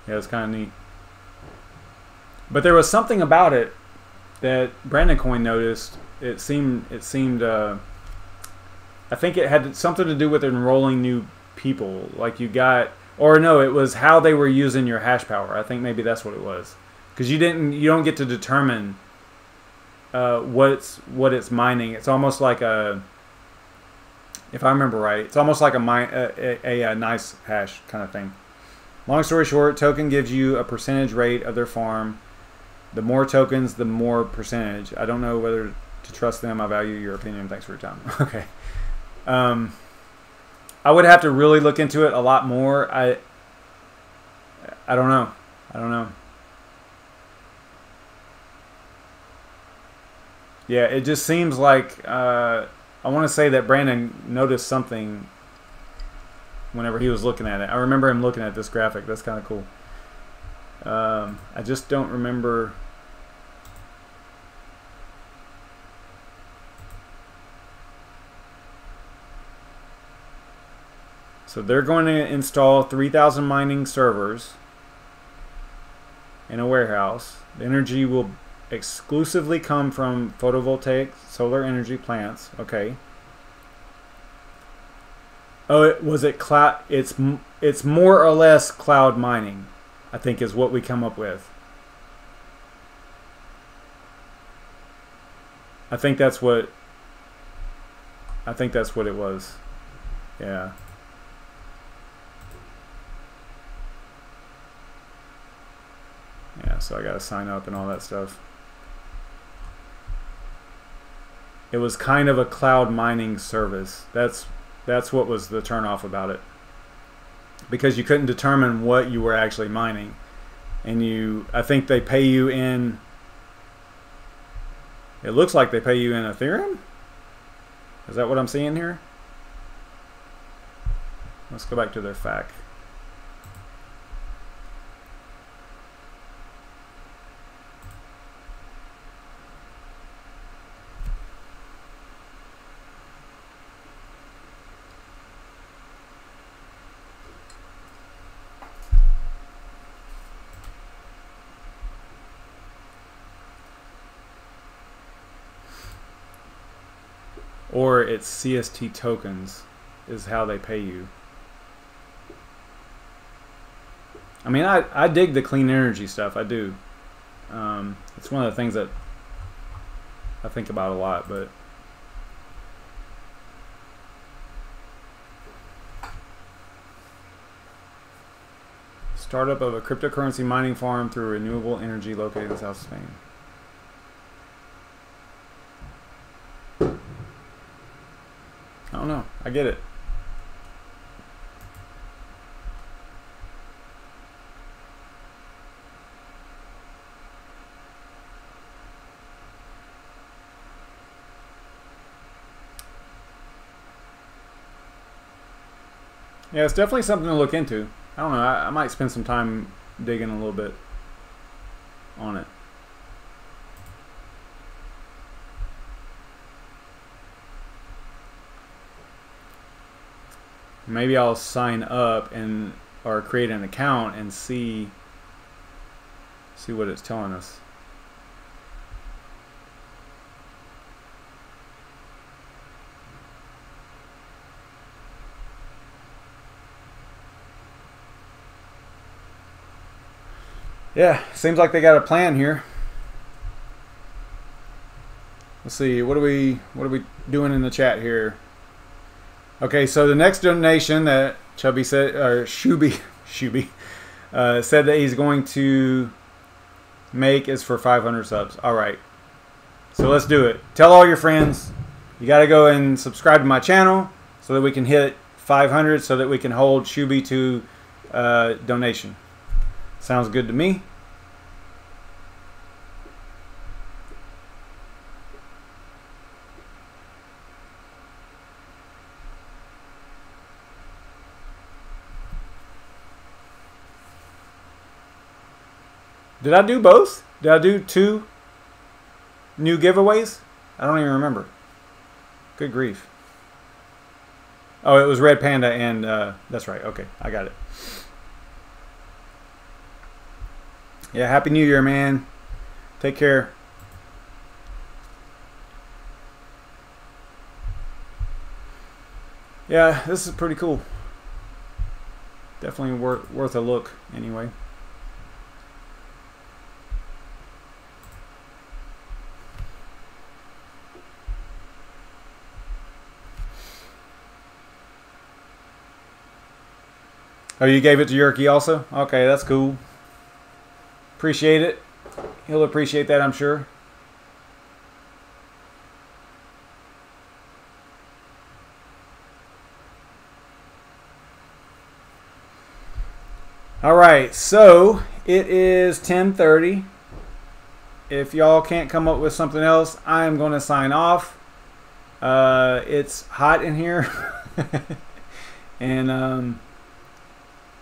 Yeah, it's kind of neat. But there was something about it that BrandonCoin noticed. It seemed I think it had something to do with enrolling new people. Like you got, or no, it was how they were using your hash power. I think maybe that's what it was. Because you don't get to determine what it's mining. It's almost like a, if I remember right, it's almost like a nice hash kind of thing. Long story short, token gives you a percentage rate of their farm. The more tokens, the more percentage. I don't know whether to trust them. I value your opinion. Thanks for your time. Okay. I would have to really look into it a lot more. I don't know. I don't know. Yeah, it just seems like I want to say that Brandon noticed something whenever he was looking at it. I remember him looking at this graphic. That's kind of cool. I just don't remember. So they're going to install 3,000 mining servers in a warehouse. The energy will exclusively come from photovoltaic solar energy plants. Okay. Oh, was it cloud? It's more or less cloud mining, I think, is what we come up with. I think that's what it was. Yeah. Yeah, so I gotta sign up and all that stuff. It was kind of a cloud mining service. That's what was the turnoff about it. Because you couldn't determine what you were actually mining. And I think they pay you in, it looks like they pay you in Ethereum? Is that what I'm seeing here? Let's go back to their FAQ. Or it's CST tokens is how they pay you. I mean, I dig the clean energy stuff. I do. It's one of the things that I think about a lot, but startup of a cryptocurrency mining farm through renewable energy located in the south of Spain. I don't know. I get it. Yeah, it's definitely something to look into. I don't know. I might spend some time digging a little bit on it. Maybe I'll sign up or create an account and see what it's telling us. Yeah, seems like they got a plan here. Let's see, what are we doing in the chat here? Okay, so the next donation that Chubby said, or Shuby said that he's going to make is for 500 subs. All right, so let's do it. Tell all your friends. You got to go and subscribe to my channel so that we can hit 500, so that we can hold Shuby to donation. Sounds good to me. Did I do both? Did I do 2 new giveaways? I don't even remember. Good grief. Oh, it was Red Panda and that's right. Okay, I got it. Yeah, Happy New Year, man. Take care. Yeah, this is pretty cool. Definitely worth a look anyway. Oh, you gave it to Yerky also? Okay, that's cool. Appreciate it. He'll appreciate that, I'm sure. All right, so it is 10:30. If y'all can't come up with something else, I am going to sign off. It's hot in here. And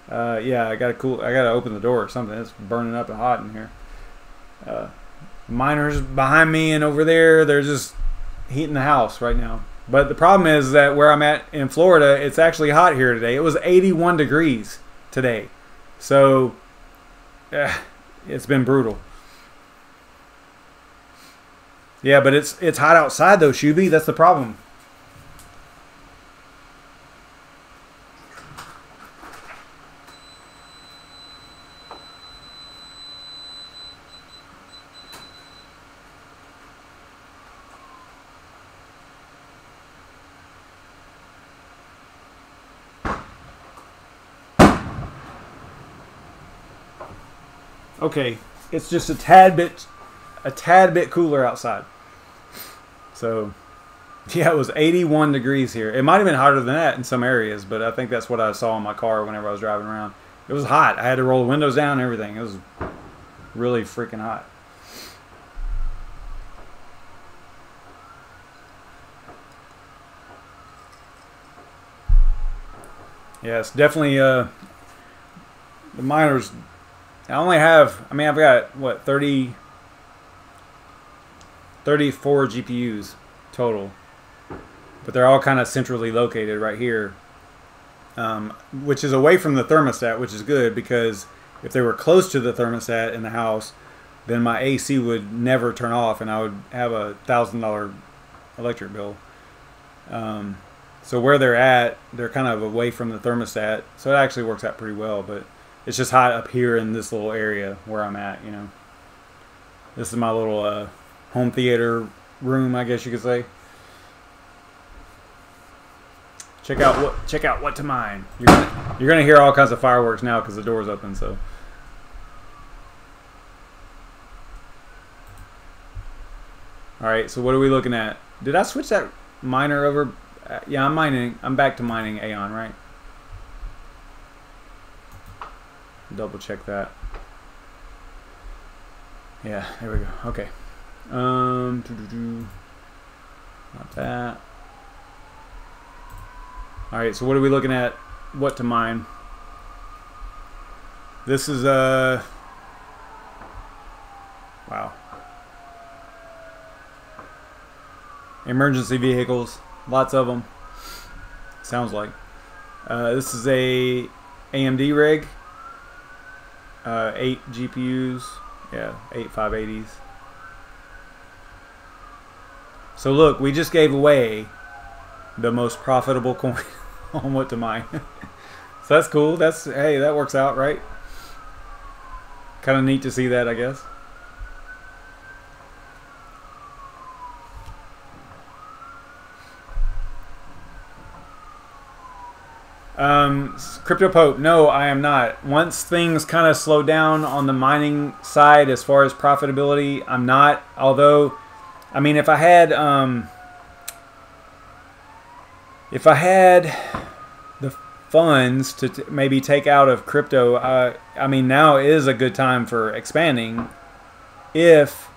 Yeah, I gotta open the door or something. It's burning up and hot in here. Miners behind me and over there, they're just heating the house right now. But the problem is that where I'm at in Florida, it's actually hot here today. It was 81 degrees today. So it's been brutal. Yeah, but it's hot outside though, Shuby. That's the problem. Okay, it's just a tad bit cooler outside. So, yeah, it was 81 degrees here. It might have been hotter than that in some areas, but I think that's what I saw in my car whenever I was driving around. It was hot. I had to roll the windows down and everything. It was really freaking hot. Yeah, it's definitely the miners. I only have, I mean, I've got, what, 34 GPUs total. But they're all kind of centrally located right here. Which is away from the thermostat, which is good, because if they were close to the thermostat in the house, then my AC would never turn off and I would have a $1,000 electric bill. So where they're at, they're kind of away from the thermostat. So it actually works out pretty well, but it's just hot up here in this little area where I'm at, you know. This is my little home theater room, I guess you could say. Check out what to mine. You're gonna hear all kinds of fireworks now because the door's open. So. All right. So what are we looking at? Did I switch that miner over? Yeah, I'm mining. I'm back to mining Aeon, right? Double check that. Yeah, there we go. Okay. Not that. All right. So what are we looking at? What to mine? This is wow. Emergency vehicles. Lots of them. Sounds like. This is a AMD rig. 8 GPUs. Yeah, 8 580s. So look, we just gave away the most profitable coin on what to mine. So that's cool. Hey, that works out, right? Kind of neat to see that, I guess. Crypto Pope, no, I am not. Once things kind of slow down on the mining side as far as profitability, I'm not. Although, I mean, if I had the funds to maybe take out of crypto, I mean, now is a good time for expanding if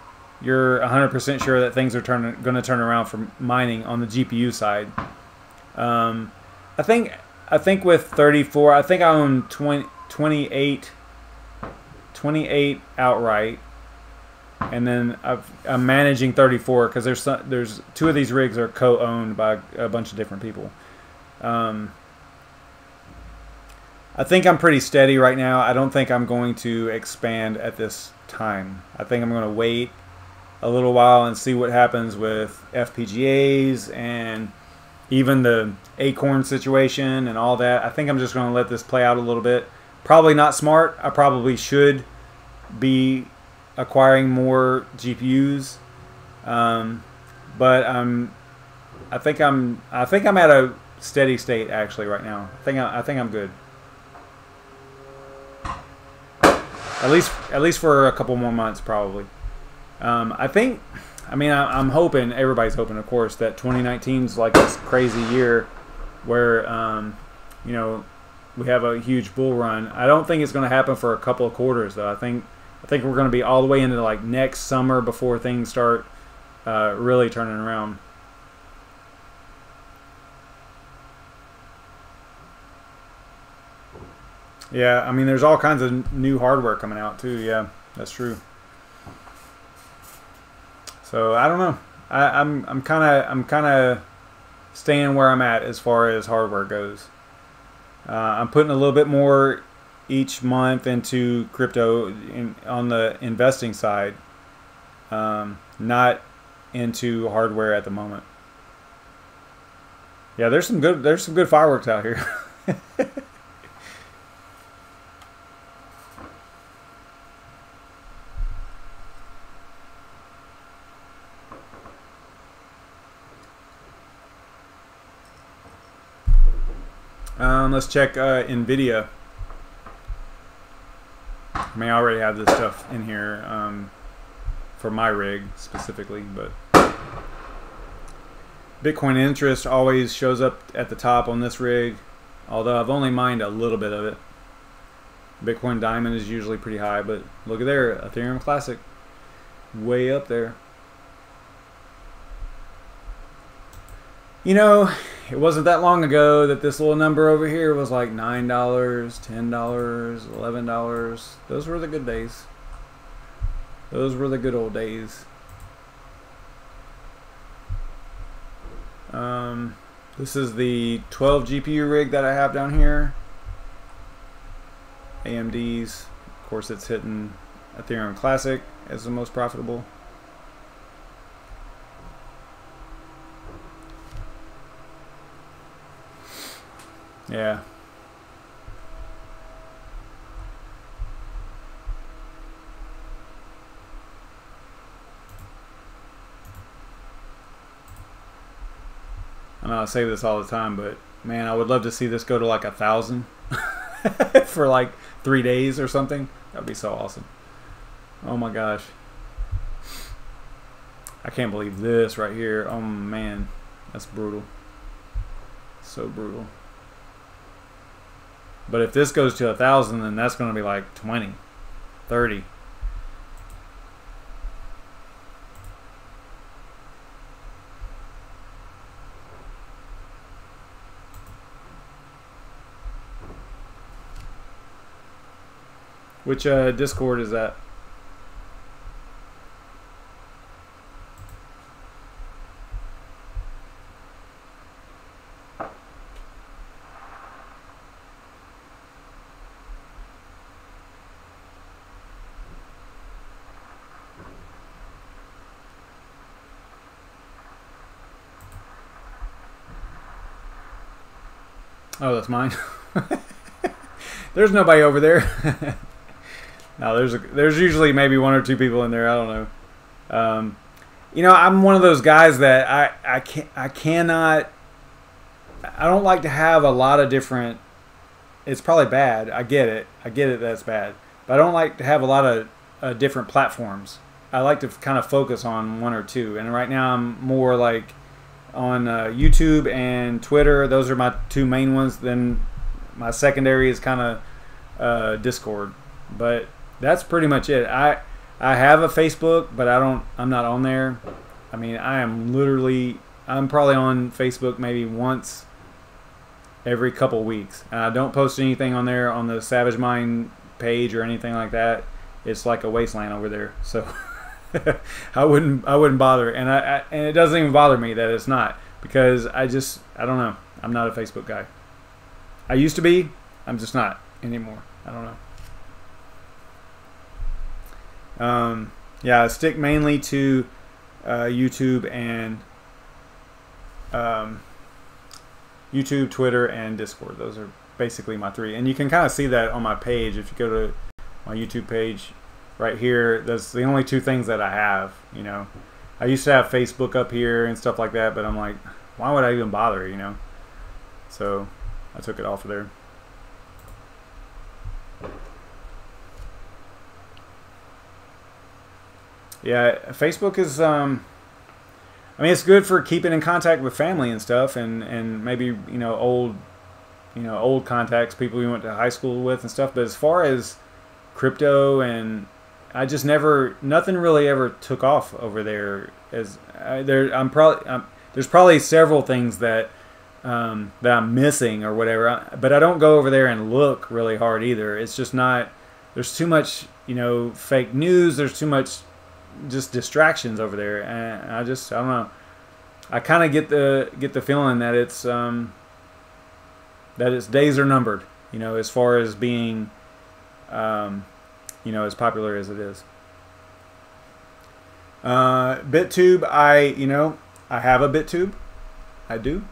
you're 100% sure that things are going to turn around for mining on the GPU side. I think with 34, I think I own 28 outright, and then I'm managing 34 because there's 2 of these rigs are co-owned by a bunch of different people. I think I'm pretty steady right now. I don't think I'm going to expand at this time. I think I'm going to wait a little while and see what happens with FPGAs and even the Acorn situation and all that. I think I'm just going to let this play out a little bit. Probably not smart. I probably should be acquiring more GPUs, but I think I'm at a steady state actually right now. I think I'm good. At least for a couple more months probably. I'm hoping, everybody's hoping, of course, that 2019's like this crazy year where, you know, we have a huge bull run. I don't think it's going to happen for a couple of quarters, though. I think we're going to be all the way into like next summer before things start really turning around. Yeah, I mean, there's all kinds of new hardware coming out too. Yeah, that's true. So I don't know. I'm kind of staying where I'm at as far as hardware goes. I'm putting a little bit more each month into crypto on the investing side, not into hardware at the moment. Yeah, there's some good fireworks out here. Let's check NVDA. I mean, I already have this stuff in here for my rig specifically, but Bitcoin interest always shows up at the top on this rig, although I've only mined a little bit of it. Bitcoin Diamond is usually pretty high, but look at there, Ethereum Classic, way up there. You know, it wasn't that long ago that this little number over here was like $9, $10, $11. Those were the good days. Those were the good old days. This is the 12 GPU rig that I have down here. AMD's. Of course, it's hitting Ethereum Classic as the most profitable. Yeah. I know I say this all the time, but man, I would love to see this go to like 1,000 for like 3 days or something. That'd be so awesome. Oh my gosh. I can't believe this right here. Oh man, that's brutal. So brutal. But if this goes to 1,000, then that's going to be like 20, 30. Which Discord is that? Oh, that's mine. There's nobody over there. No, there's usually maybe 1 or 2 people in there. I don't know. You know, I'm one of those guys that I cannot. I don't like to have a lot of different. It's probably bad. I get it. That's bad. But I don't like to have a lot of different platforms. I like to kind of focus on 1 or 2. And right now I'm more like on YouTube and Twitter. Those are my 2 main ones. Then my secondary is kind of Discord. But that's pretty much it. I have a Facebook, but I'm not on there. I mean, I'm probably on Facebook maybe once every couple weeks. And I don't post anything on there on the SavageMine page or anything like that. It's like a wasteland over there. So I wouldn't bother. And and it doesn't even bother me that it's not, because I don't know. I'm not a Facebook guy. I used to be. I'm just not anymore. I don't know. Yeah, I stick mainly to YouTube and YouTube, Twitter, and Discord. Those are basically my 3. And you can kind of see that on my page. If you go to my YouTube page right here, that's the only 2 things that I have. You know, I used to have Facebook up here and stuff like that, but I'm like, why would I even bother, you know? So I took it off of there. Yeah, Facebook is, I mean, it's good for keeping in contact with family and stuff, and maybe, you know, old contacts, people you went to high school with and stuff. But as far as crypto, and I just nothing really ever took off over there. There's probably several things that that I'm missing or whatever. But I don't go over there and look really hard either. It's just not. There's too much, you know, fake news. There's too much just distractions over there, and I don't know. I kind of get the feeling that it's days are numbered, you know, as far as being, you know, as popular as it is. BitTube, I have a BitTube. I do.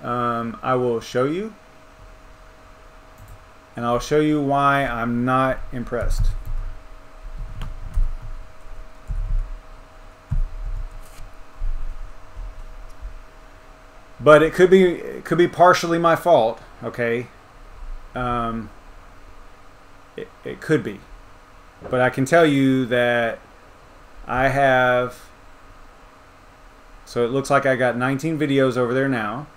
I will show you. And I'll show you why I'm not impressed. But it could be partially my fault, okay? It could be. But I can tell you that I have, so it looks like I got 19 videos over there now.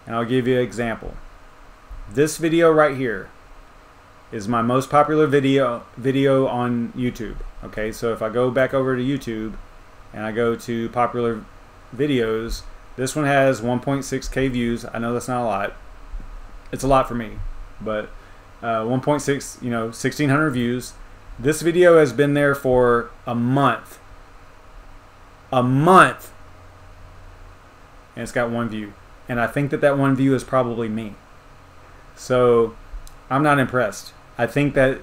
And I'll give you an example. This video right here is my most popular video on YouTube. Okay, so if I go back over to YouTube and I go to popular videos, this one has 1.6K views. I know that's not a lot. It's a lot for me, but 1.6, you know, 1,600 views. This video has been there for a month. A month. And it's got 1 view. And I think that 1 view is probably me. So I'm not impressed. I think that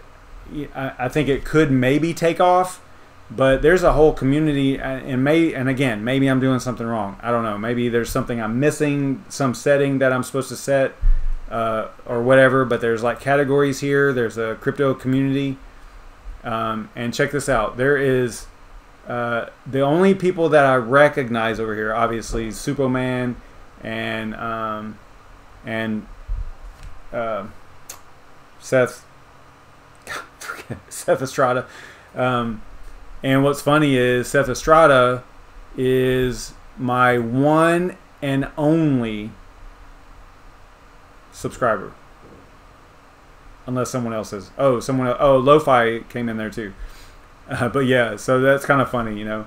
I think it could maybe take off, but there's a whole community, and again, maybe I'm doing something wrong. I don't know. Maybe there's something I'm missing, some setting that I'm supposed to set, or whatever. But there's like categories here. There's a crypto community, and check this out. There is the only people that I recognize over here, obviously, Superman and Seth Estrada. And what's funny is Seth Estrada is my one and only subscriber. Unless someone else is. Oh, someone else. Oh, Lo-Fi came in there too. But yeah, so that's kind of funny, you know.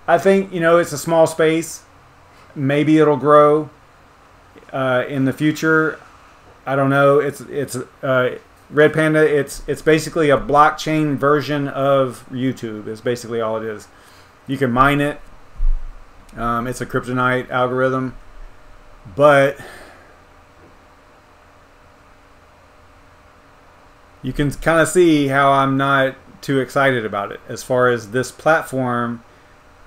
I think, you know, it's a small space. Maybe it'll grow in the future. I don't know. It's Red Panda. It's basically a blockchain version of YouTube. Is basically all it is. You can mine it. It's a kryptonite algorithm, but you can kind of see how I'm not too excited about it as far as this platform.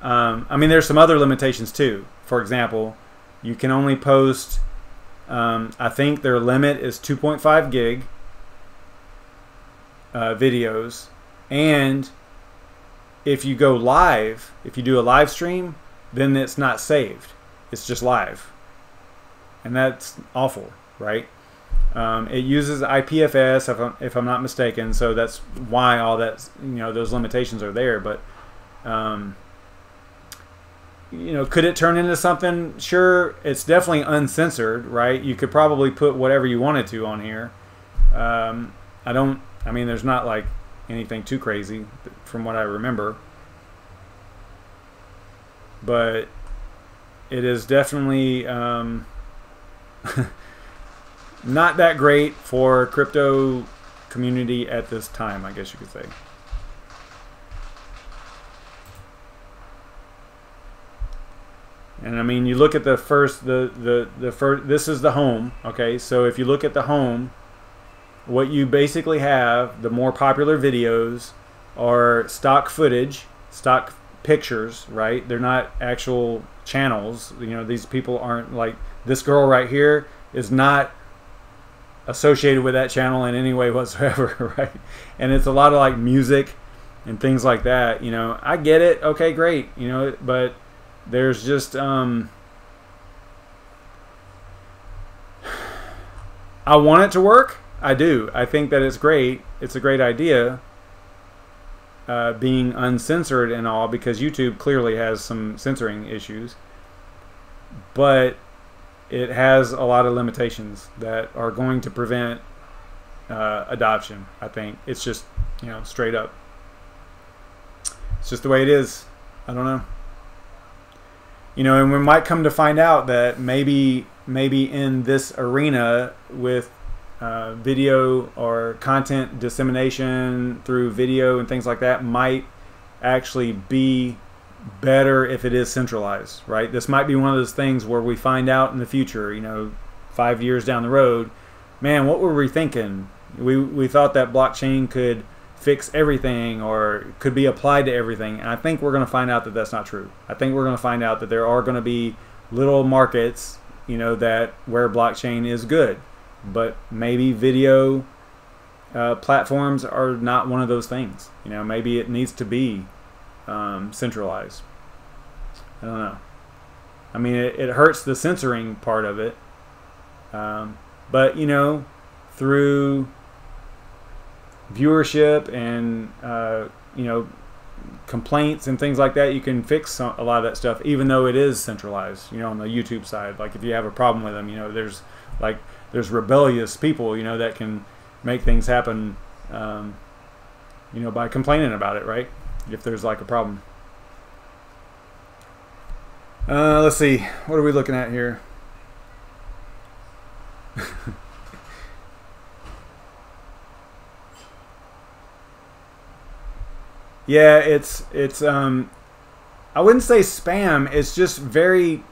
I mean, there's some other limitations too. For example, you can only post, I think their limit is 2.5 gig videos, and if you go live, if you do a live stream, then it's not saved. It's just live, and that's awful, right? It uses IPFS, if I'm not mistaken, so that's why all that, you know, those limitations are there. But you know, could it turn into something? Sure, it's definitely uncensored, right? You could probably put whatever you wanted to on here. I mean, there's not like anything too crazy from what I remember, but it is definitely not that great for crypto community at this time, I guess you could say. And I mean, you look at the first, this is the home, okay? So if you look at the home, what you basically have, the more popular videos are stock footage, stock pictures, right? They're not actual channels. You know, these people aren't like, this girl right here is not associated with that channel in any way whatsoever, right? And it's a lot of like music and things like that, you know. I get it, okay, great, you know, but there's just I want it to work. I do. I think that it's great. It's a great idea, being uncensored and all, because YouTube clearly has some censoring issues, but it has a lot of limitations that are going to prevent adoption. I think it's just, you know, straight up. It's just the way it is. I don't know. You know, and we might come to find out that maybe in this arena with video or content dissemination through video and things like that might actually be better if it is centralized, right? This might be one of those things where we find out in the future, you know, 5 years down the road, man, what were we thinking? We thought that blockchain could fix everything or could be applied to everything, and I think we're going to find out that that's not true. I think we're going to find out that there are going to be little markets, you know, that where blockchain is good, but maybe video platforms are not one of those things. You know, maybe it needs to be centralized. I don't know. I mean, it hurts the censoring part of it, but you know, through viewership and you know, complaints and things like that, you can fix a lot of that stuff, even though it is centralized. You know, on the YouTube side, like if you have a problem with them, you know, there's rebellious people, you know, that can make things happen, you know, by complaining about it, right? If there's like a problem. Let's see, what are we looking at here? Yeah, it's I wouldn't say spam, it's just very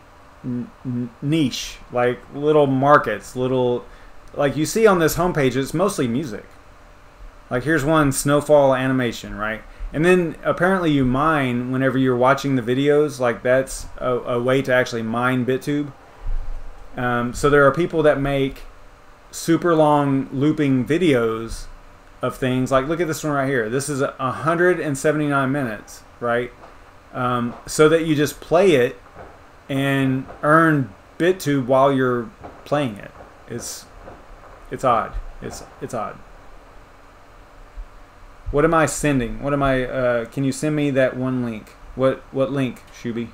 niche, like little markets, little, like you see on this homepage, it's mostly music. Like here's one snowfall animation, right? And then apparently you mine whenever you're watching the videos, like that's a way to actually mine BitTube. So there are people that make super long looping videos of things. Like look at this one right here. This is 179 minutes, right? So that you just play it and earn BitTube while you're playing it. It's odd. It's odd. What am I sending? What am I? Can you send me that one link? What link, Shuby?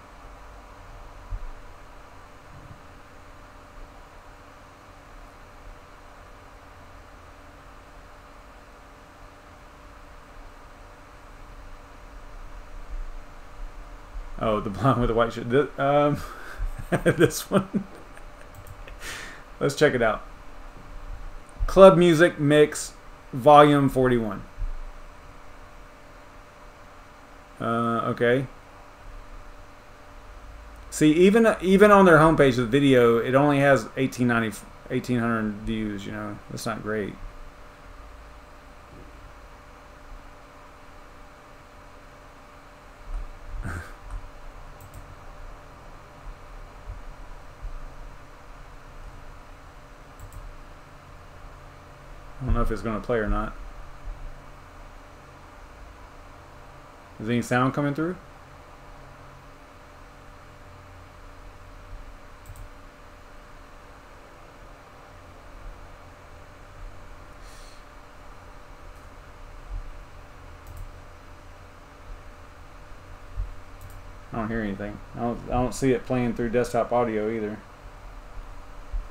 Oh, the blonde with the white shirt. This one. Let's check it out. Club Music Mix, Volume 41. Okay. See, even on their homepage, the video, it only has 1,800 views. You know, that's not great. I don't know if it's going to play or not. Is any sound coming through? I don't hear anything. I don't see it playing through desktop audio either.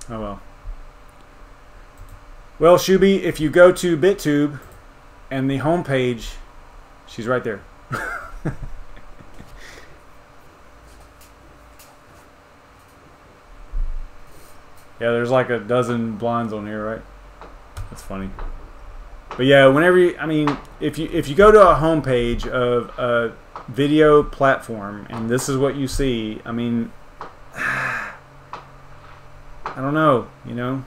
Oh well. Well, Shuby, if you go to BitTube and the home page, she's right there. Yeah, there's like a dozen blondes on here, right? That's funny. But yeah, whenever you, I mean, if you go to a home page of a video platform and this is what you see, I mean, I don't know, you know.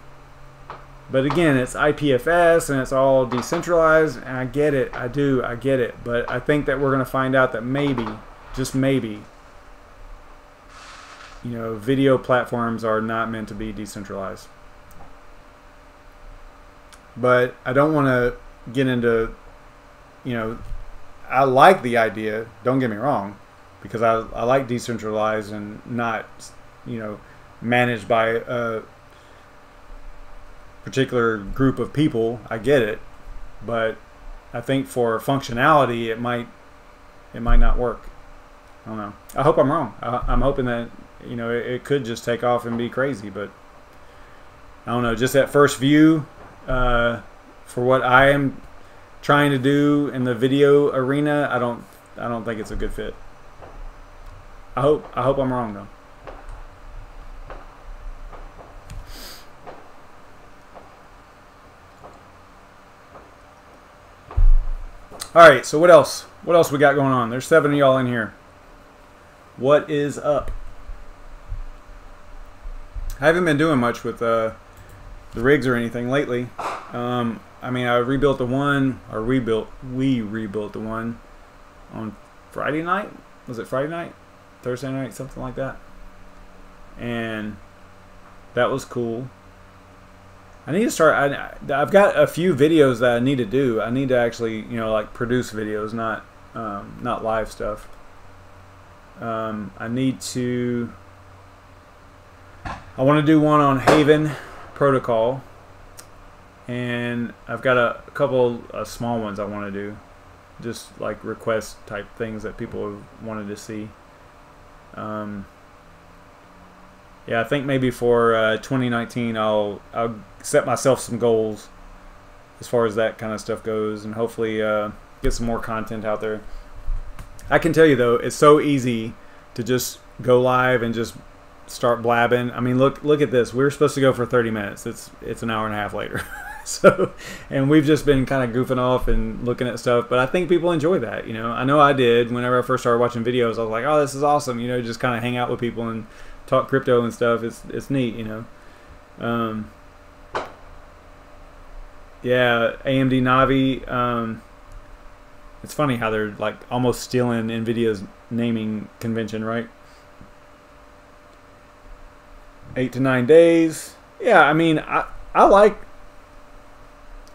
But again, it's IPFS and it's all decentralized, and I get it, I get it. But I think that we're going to find out that maybe, just maybe, you know, video platforms are not meant to be decentralized. But I don't want to get into, you know, I like the idea, don't get me wrong, because I like decentralized and not, you know, managed by a particular group of people. I get it, but I think for functionality it might not work. I don't know. I hope I'm wrong. I'm hoping that, you know, it could just take off and be crazy, but I don't know. Just at first view, for what I am trying to do in the video arena, I don't think it's a good fit. I hope I'm wrong though. All right, so what else? What else we got going on? There's 7 of y'all in here. What is up? I haven't been doing much with the rigs or anything lately. I mean, I rebuilt the one, or we rebuilt the one on Friday night. Was it Friday night? Thursday night? Something like that. And that was cool. I need to start. I've got a few videos that I need to do. I need to actually, you know, like produce videos, not live stuff. I need to. I want to do one on Haven protocol, and I've got a couple small ones I want to do, just like request type things that people have wanted to see. Yeah, I think maybe for 2019 I'll set myself some goals as far as that kind of stuff goes, and hopefully get some more content out there. I can tell you though, it's so easy to just go live and just start blabbing. I mean, look at this. We were supposed to go for 30 minutes. It's an hour and a half later. So, and we've just been kind of goofing off and looking at stuff, but I think people enjoy that. You know I did whenever I first started watching videos. I was like, oh, this is awesome. You know, just kind of hang out with people and talk crypto and stuff. It's neat, you know. Yeah, AMD Navi. It's funny how they're like almost stealing NVIDIA's naming convention, right? 8 to 9 days. Yeah, I mean, I like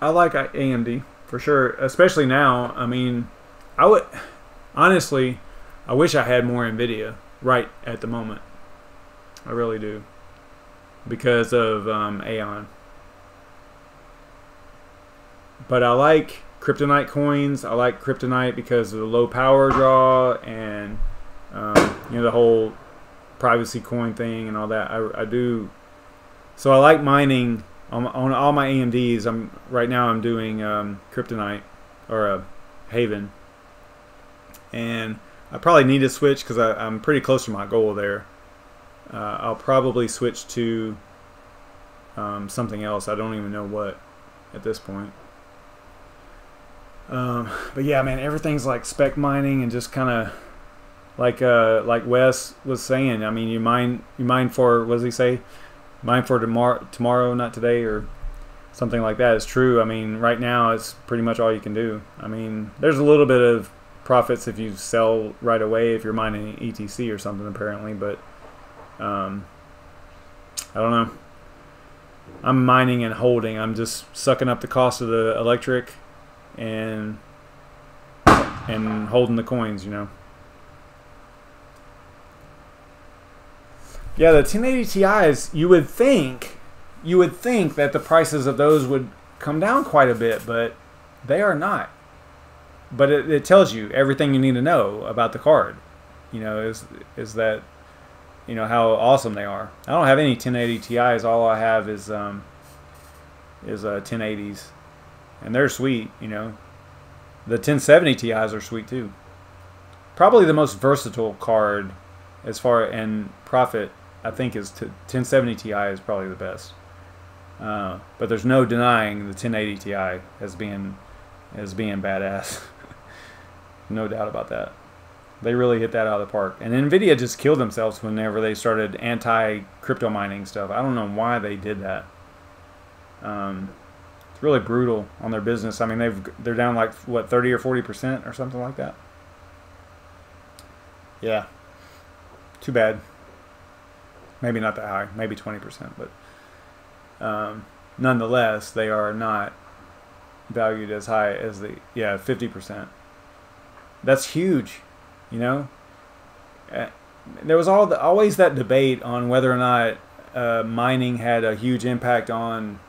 AMD for sure, especially now. I mean, I would honestly, I wish I had more NVIDIA right at the moment. I really do, because of Aeon. But I like Kryptonite coins. I like Kryptonite because of the low power draw and you know, the whole privacy coin thing and all that. I do. So I like mining on all my AMDs. Right now I'm doing Kryptonite or Haven, and I probably need to switch because I'm pretty close to my goal there. I'll probably switch to something else. I don't even know what at this point. But yeah, man, everything's like spec mining and just kind of like Wes was saying. I mean, you mine for, what does he say? Mine for tomorrow, not today, or something like that. Is true. I mean, right now it's pretty much all you can do. I mean, there's a little bit of profits if you sell right away if you're mining ETC or something apparently, but I don't know. I'm mining and holding. I'm just sucking up the cost of the electric and holding the coins, you know. Yeah, the 1080 Ti's, you would think that the prices of those would come down quite a bit, but they are not. But it tells you everything you need to know about the card. You know, is that, you know, how awesome they are. I don't have any 1080 Ti's. All I have is 1080s, and they're sweet. You know, the 1070 Ti's are sweet too. Probably the most versatile card as far and profit, I think, is 1070 Ti is probably the best. But there's no denying the 1080 Ti as being badass. No doubt about that. They really hit that out of the park. And NVIDIA just killed themselves whenever they started anti-crypto mining stuff. I don't know why they did that. It's really brutal on their business. I mean, they're down like, what, 30 or 40% or something like that. Yeah. Too bad. Maybe not that high. Maybe 20%. But nonetheless, they are not valued as high as the, yeah, 50%. That's huge. You know, there was always that debate on whether or not mining had a huge impact on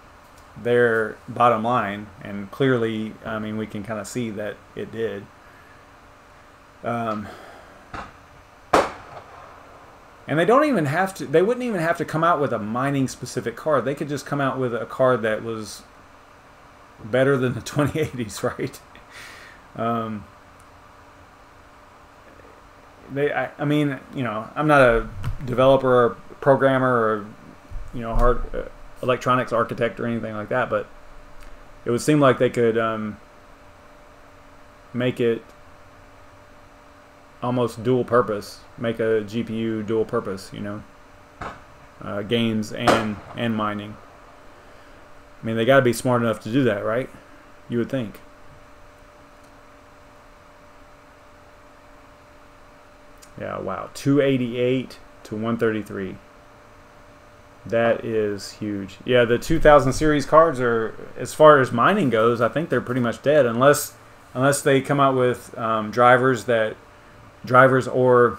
their bottom line, and clearly, I mean, we can kind of see that it did. And they don't even have to. They wouldn't even have to come out with a mining specific card. They could just come out with a card that was better than the 2080s, right? I mean, you know, I'm not a developer or programmer or, you know, hard electronics architect or anything like that, but it would seem like they could make it almost dual purpose, make a GPU dual purpose, you know, games and mining. I mean, they got to be smart enough to do that, right? You would think. Yeah, wow, 288 to 133. That is huge. Yeah, the 2000 series cards are, as far as mining goes, I think they're pretty much dead unless they come out with drivers or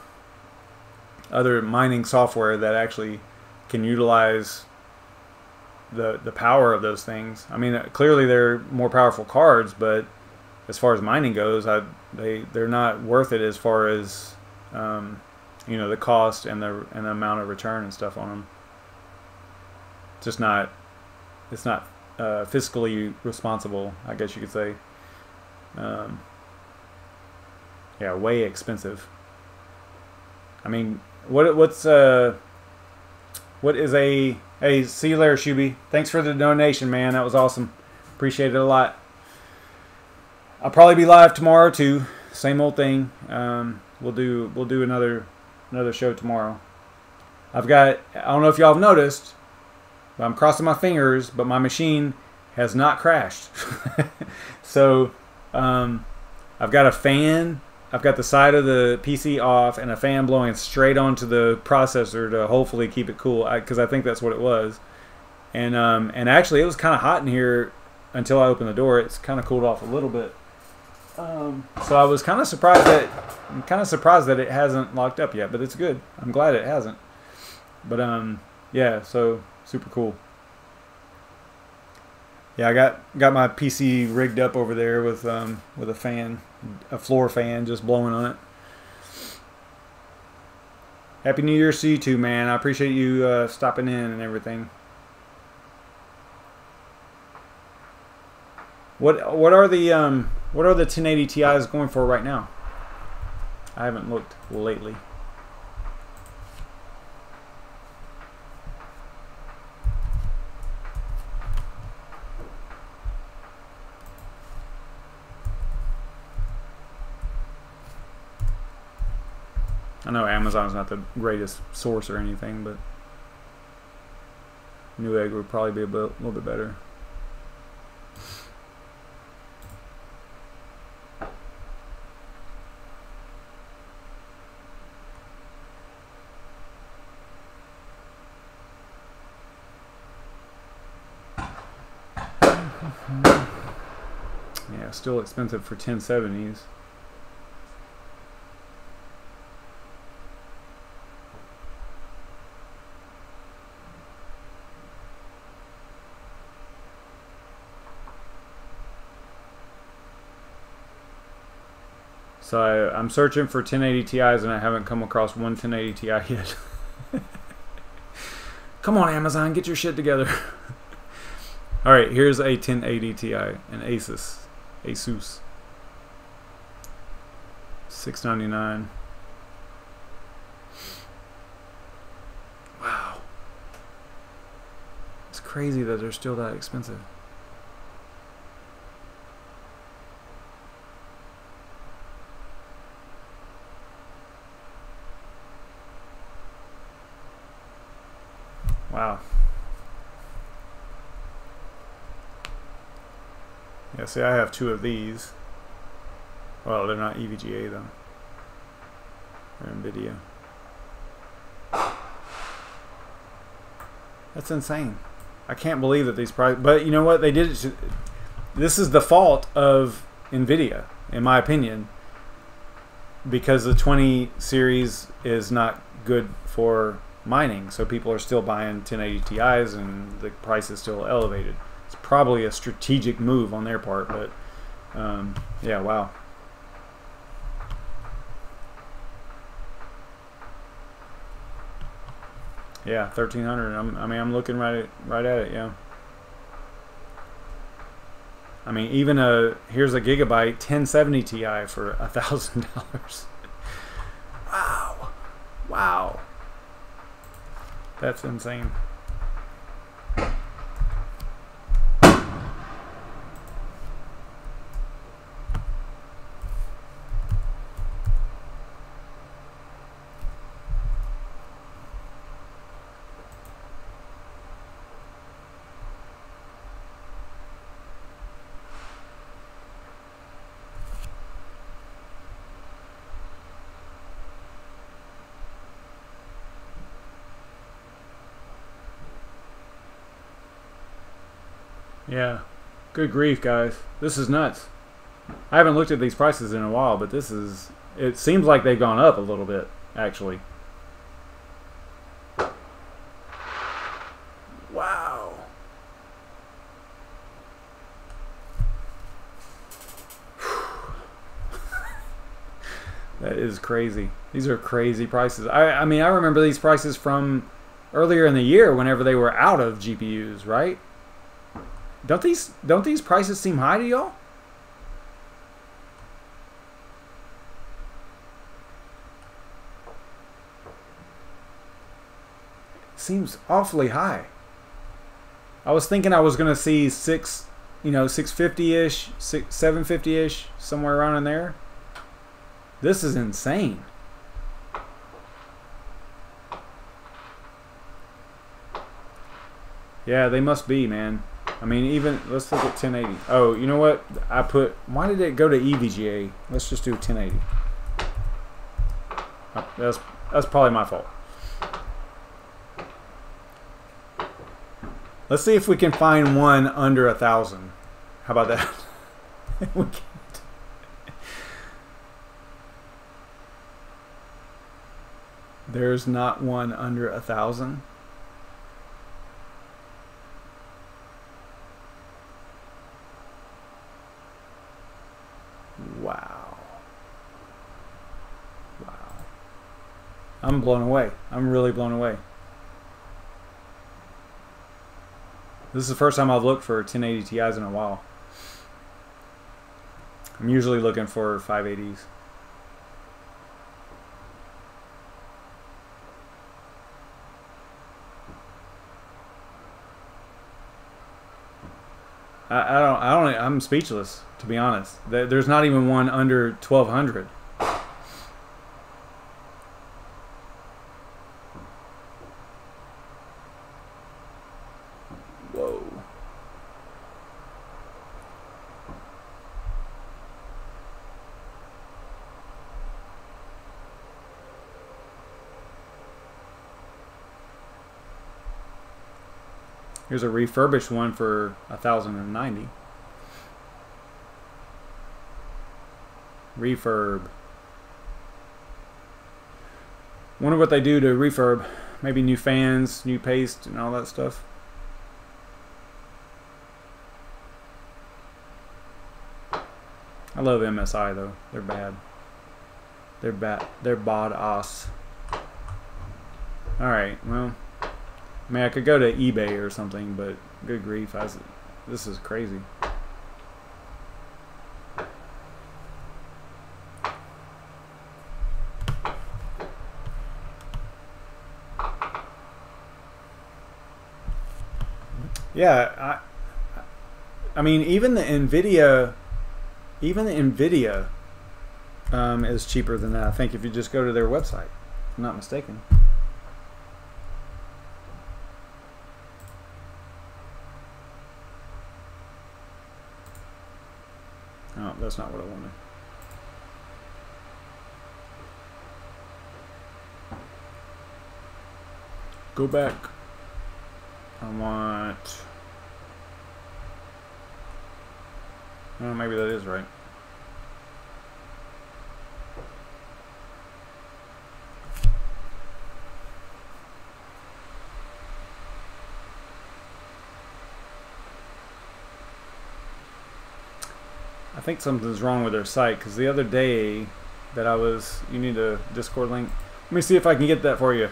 other mining software that actually can utilize the power of those things. I mean, clearly they're more powerful cards, but as far as mining goes, they're not worth it as far as you know, the cost and the amount of return and stuff on them. It's not fiscally responsible, I guess you could say. Yeah, way expensive. I mean, what is a, hey, see you later, Shuby. Thanks for the donation, man. That was awesome. Appreciate it a lot. I'll probably be live tomorrow too. Same old thing. We'll do another show tomorrow. I don't know if y'all have noticed, but I'm crossing my fingers, but my machine has not crashed. So I've got a fan. I've got the side of the PC off and a fan blowing straight onto the processor to hopefully keep it cool, because I think that's what it was. And actually it was kind of hot in here until I opened the door. It's kind of cooled off a little bit. So I was kind of surprised that it hasn't locked up yet, but it's good. I'm glad it hasn't. But yeah, so super cool. Yeah, I got my PC rigged up over there with a fan, a floor fan, just blowing on it. Happy New Year's to you too, man. I appreciate you stopping in and everything. What are the 1080 Ti's going for right now? I haven't looked lately. I know Amazon's not the greatest source or anything, but Newegg would probably be a little bit better. Yeah, still expensive for 1070s. So I'm searching for 1080 Ti's and I haven't come across one 1080 Ti yet. Come on, Amazon, get your shit together. All right, here's a 1080 Ti, an Asus. $699. Wow. It's crazy that they're still that expensive. Wow. Yeah, see, I have two of these. Well, they're not EVGA though. They're NVDA. That's insane. I can't believe that these prices. But you know what? They did it. This is the fault of NVIDIA, in my opinion, because the 20 series is not good for mining, so people are still buying 1080 Ti's and the price is still elevated. It's probably a strategic move on their part, but yeah, wow. Yeah, 1300. I mean, I'm looking right at it. Yeah. I mean, even here's a gigabyte 1070 Ti for $1,000. Wow, wow. That's insane. Yeah. Good grief, guys. This is nuts. I haven't looked at these prices in a while, but this is... It seems like they've gone up a little bit, actually. Wow. That is crazy. These are crazy prices. I mean, I remember these prices from earlier in the year whenever they were out of GPUs, right? Don't these prices seem high to y'all? Seems awfully high. I was thinking I was gonna see 650-ish, 750-ish, somewhere around in there. This is insane. Yeah, they must be, man. I mean, even, let's look at 1080. Oh, you know what? Why did it go to EVGA? Let's just do 1080. Oh, that's probably my fault. Let's see if we can find one under 1,000. How about that? We can't. There's not one under 1,000. Wow. Wow. I'm blown away. I'm really blown away. This is the first time I've looked for 1080 Ti's in a while. I'm usually looking for 580s. I'm speechless, to be honest. There's not even one under 1,200. Whoa. Here's a refurbished one for 1,090. Refurb. Wonder what they do to refurb. Maybe new fans, new paste, and all that stuff. I love MSI though. They're bad. They're bad. They're bad-ass. All right. Well, I mean, I could go to eBay or something, but good grief, this is crazy. Yeah, I mean, even the NVDA is cheaper than that. I think if you just go to their website, if I'm not mistaken. Oh, that's not what I wanted. Go back. I want... Oh, maybe that is right. I think something's wrong with their site, because the other day that you need a Discord link. Let me see if I can get that for you.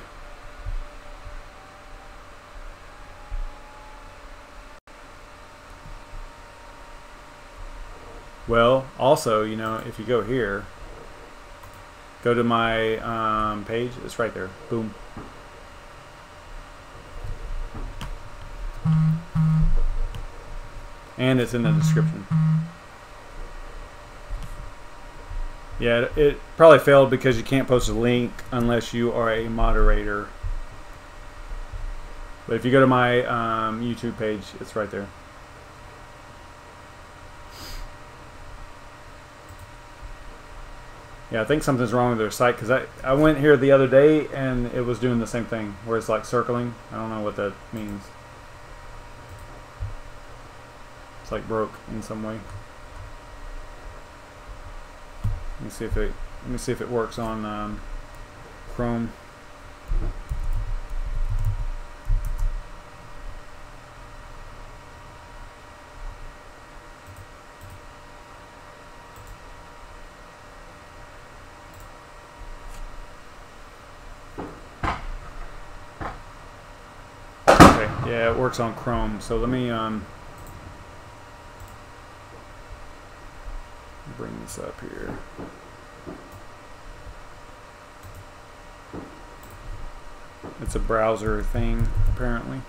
Well, also, you know, if you go here, go to my page, it's right there. Boom. And it's in the description. Yeah, it probably failed because you can't post a link unless you are a moderator. But if you go to my YouTube page, it's right there. Yeah, I think something's wrong with their site, because I went here the other day and it was doing the same thing where it's like circling. I don't know what that means. It's like broke in some way. Let me see if it works on Chrome. Okay, yeah, it works on Chrome. So let me bring this up here. It's a browser thing, apparently.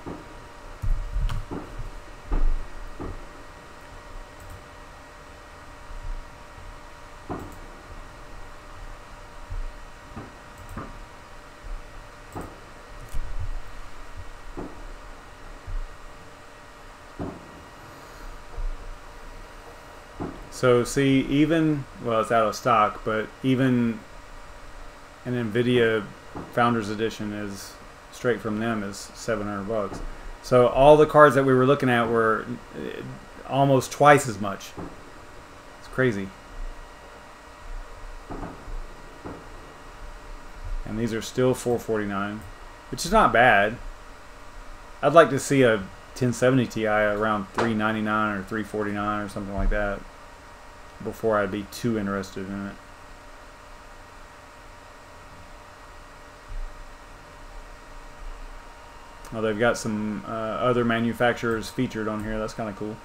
So see, even, well, it's out of stock, but even an NVDA Founders Edition is straight from them is $700. So all the cards that we were looking at were almost twice as much. It's crazy. And these are still $449, which is not bad. I'd like to see a 1070 Ti around $399 or $349 or something like that before I'd be too interested in it. Oh, they've got some other manufacturers featured on here. That's kind of cool.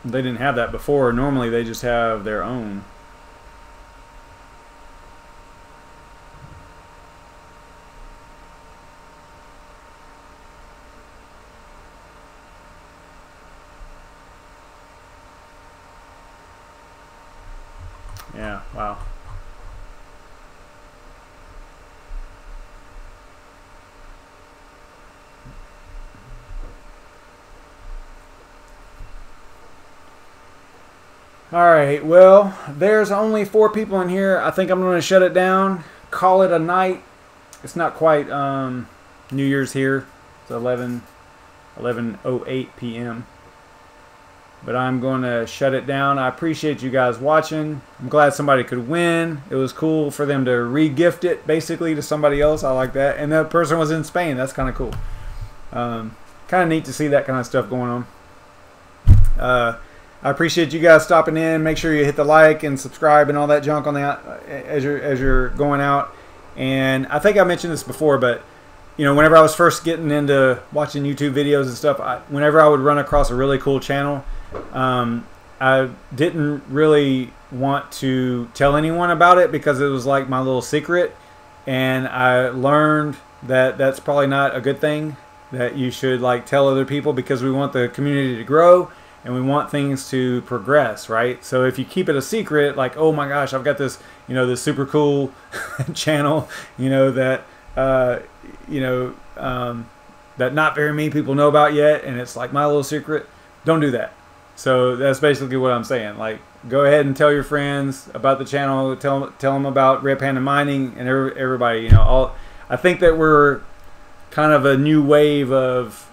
They didn't have that before. Normally they just have their own. Yeah, wow. All right, well, there's only 4 people in here. I think I'm going to shut it down, call it a night. It's not quite New Year's here. It's 11:08 p.m. But I'm going to shut it down. I appreciate you guys watching. I'm glad somebody could win. It was cool for them to re-gift it, basically, to somebody else. I like that. And that person was in Spain. That's kind of cool. Kind of neat to see that kind of stuff going on. I appreciate you guys stopping in. Make sure you hit the like and subscribe and all that junk on the as you're going out. And I think I mentioned this before, but you know, whenever I was first getting into watching YouTube videos and stuff, whenever I would run across a really cool channel, I didn't really want to tell anyone about it because it was like my little secret. And I learned that that's probably not a good thing, that you should like tell other people, because we want the community to grow and we want things to progress, right? So if you keep it a secret, like, oh my gosh, I've got this, you know, this super cool channel, you know, that that not very many people know about yet, and it's like my little secret, don't do that. So that's basically what I'm saying. Like, go ahead and tell your friends about the channel, tell them about Red Panda Mining, and everybody, you know, I think that we're kind of a new wave of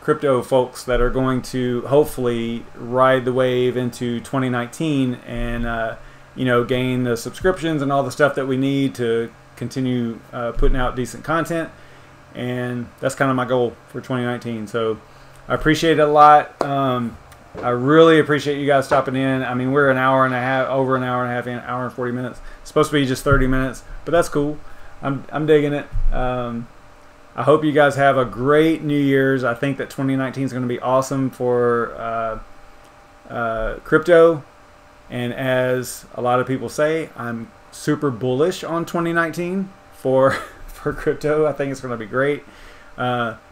crypto folks that are going to hopefully ride the wave into 2019 and you know, gain the subscriptions and all the stuff that we need to continue putting out decent content. And that's kind of my goal for 2019. So I appreciate it a lot. I really appreciate you guys stopping in. I mean, we're an hour and a half, over an hour and a half, an hour and 40 minutes. It's supposed to be just 30 minutes, but that's cool. I'm digging it. I hope you guys have a great New Year's. I think that 2019 is going to be awesome for crypto. And as a lot of people say, I'm super bullish on 2019 for crypto. I think it's going to be great.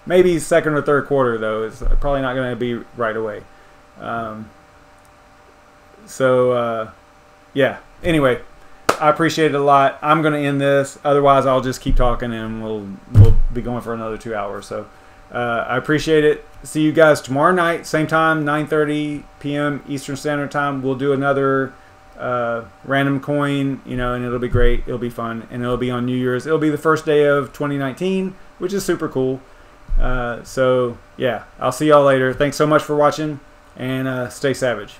Maybe second or third quarter, though. It's probably not going to be right away. Yeah. Anyway, I appreciate it a lot. I'm going to end this. Otherwise, I'll just keep talking and we'll be going for another 2 hours. So I appreciate it. See you guys tomorrow night, same time, 9:30 p.m. Eastern Standard Time. We'll do another random coin, you know, and it'll be great. It'll be fun, and it'll be on New Year's. It'll be the first day of 2019, which is super cool. So yeah, I'll see y'all later. Thanks so much for watching, and stay savage.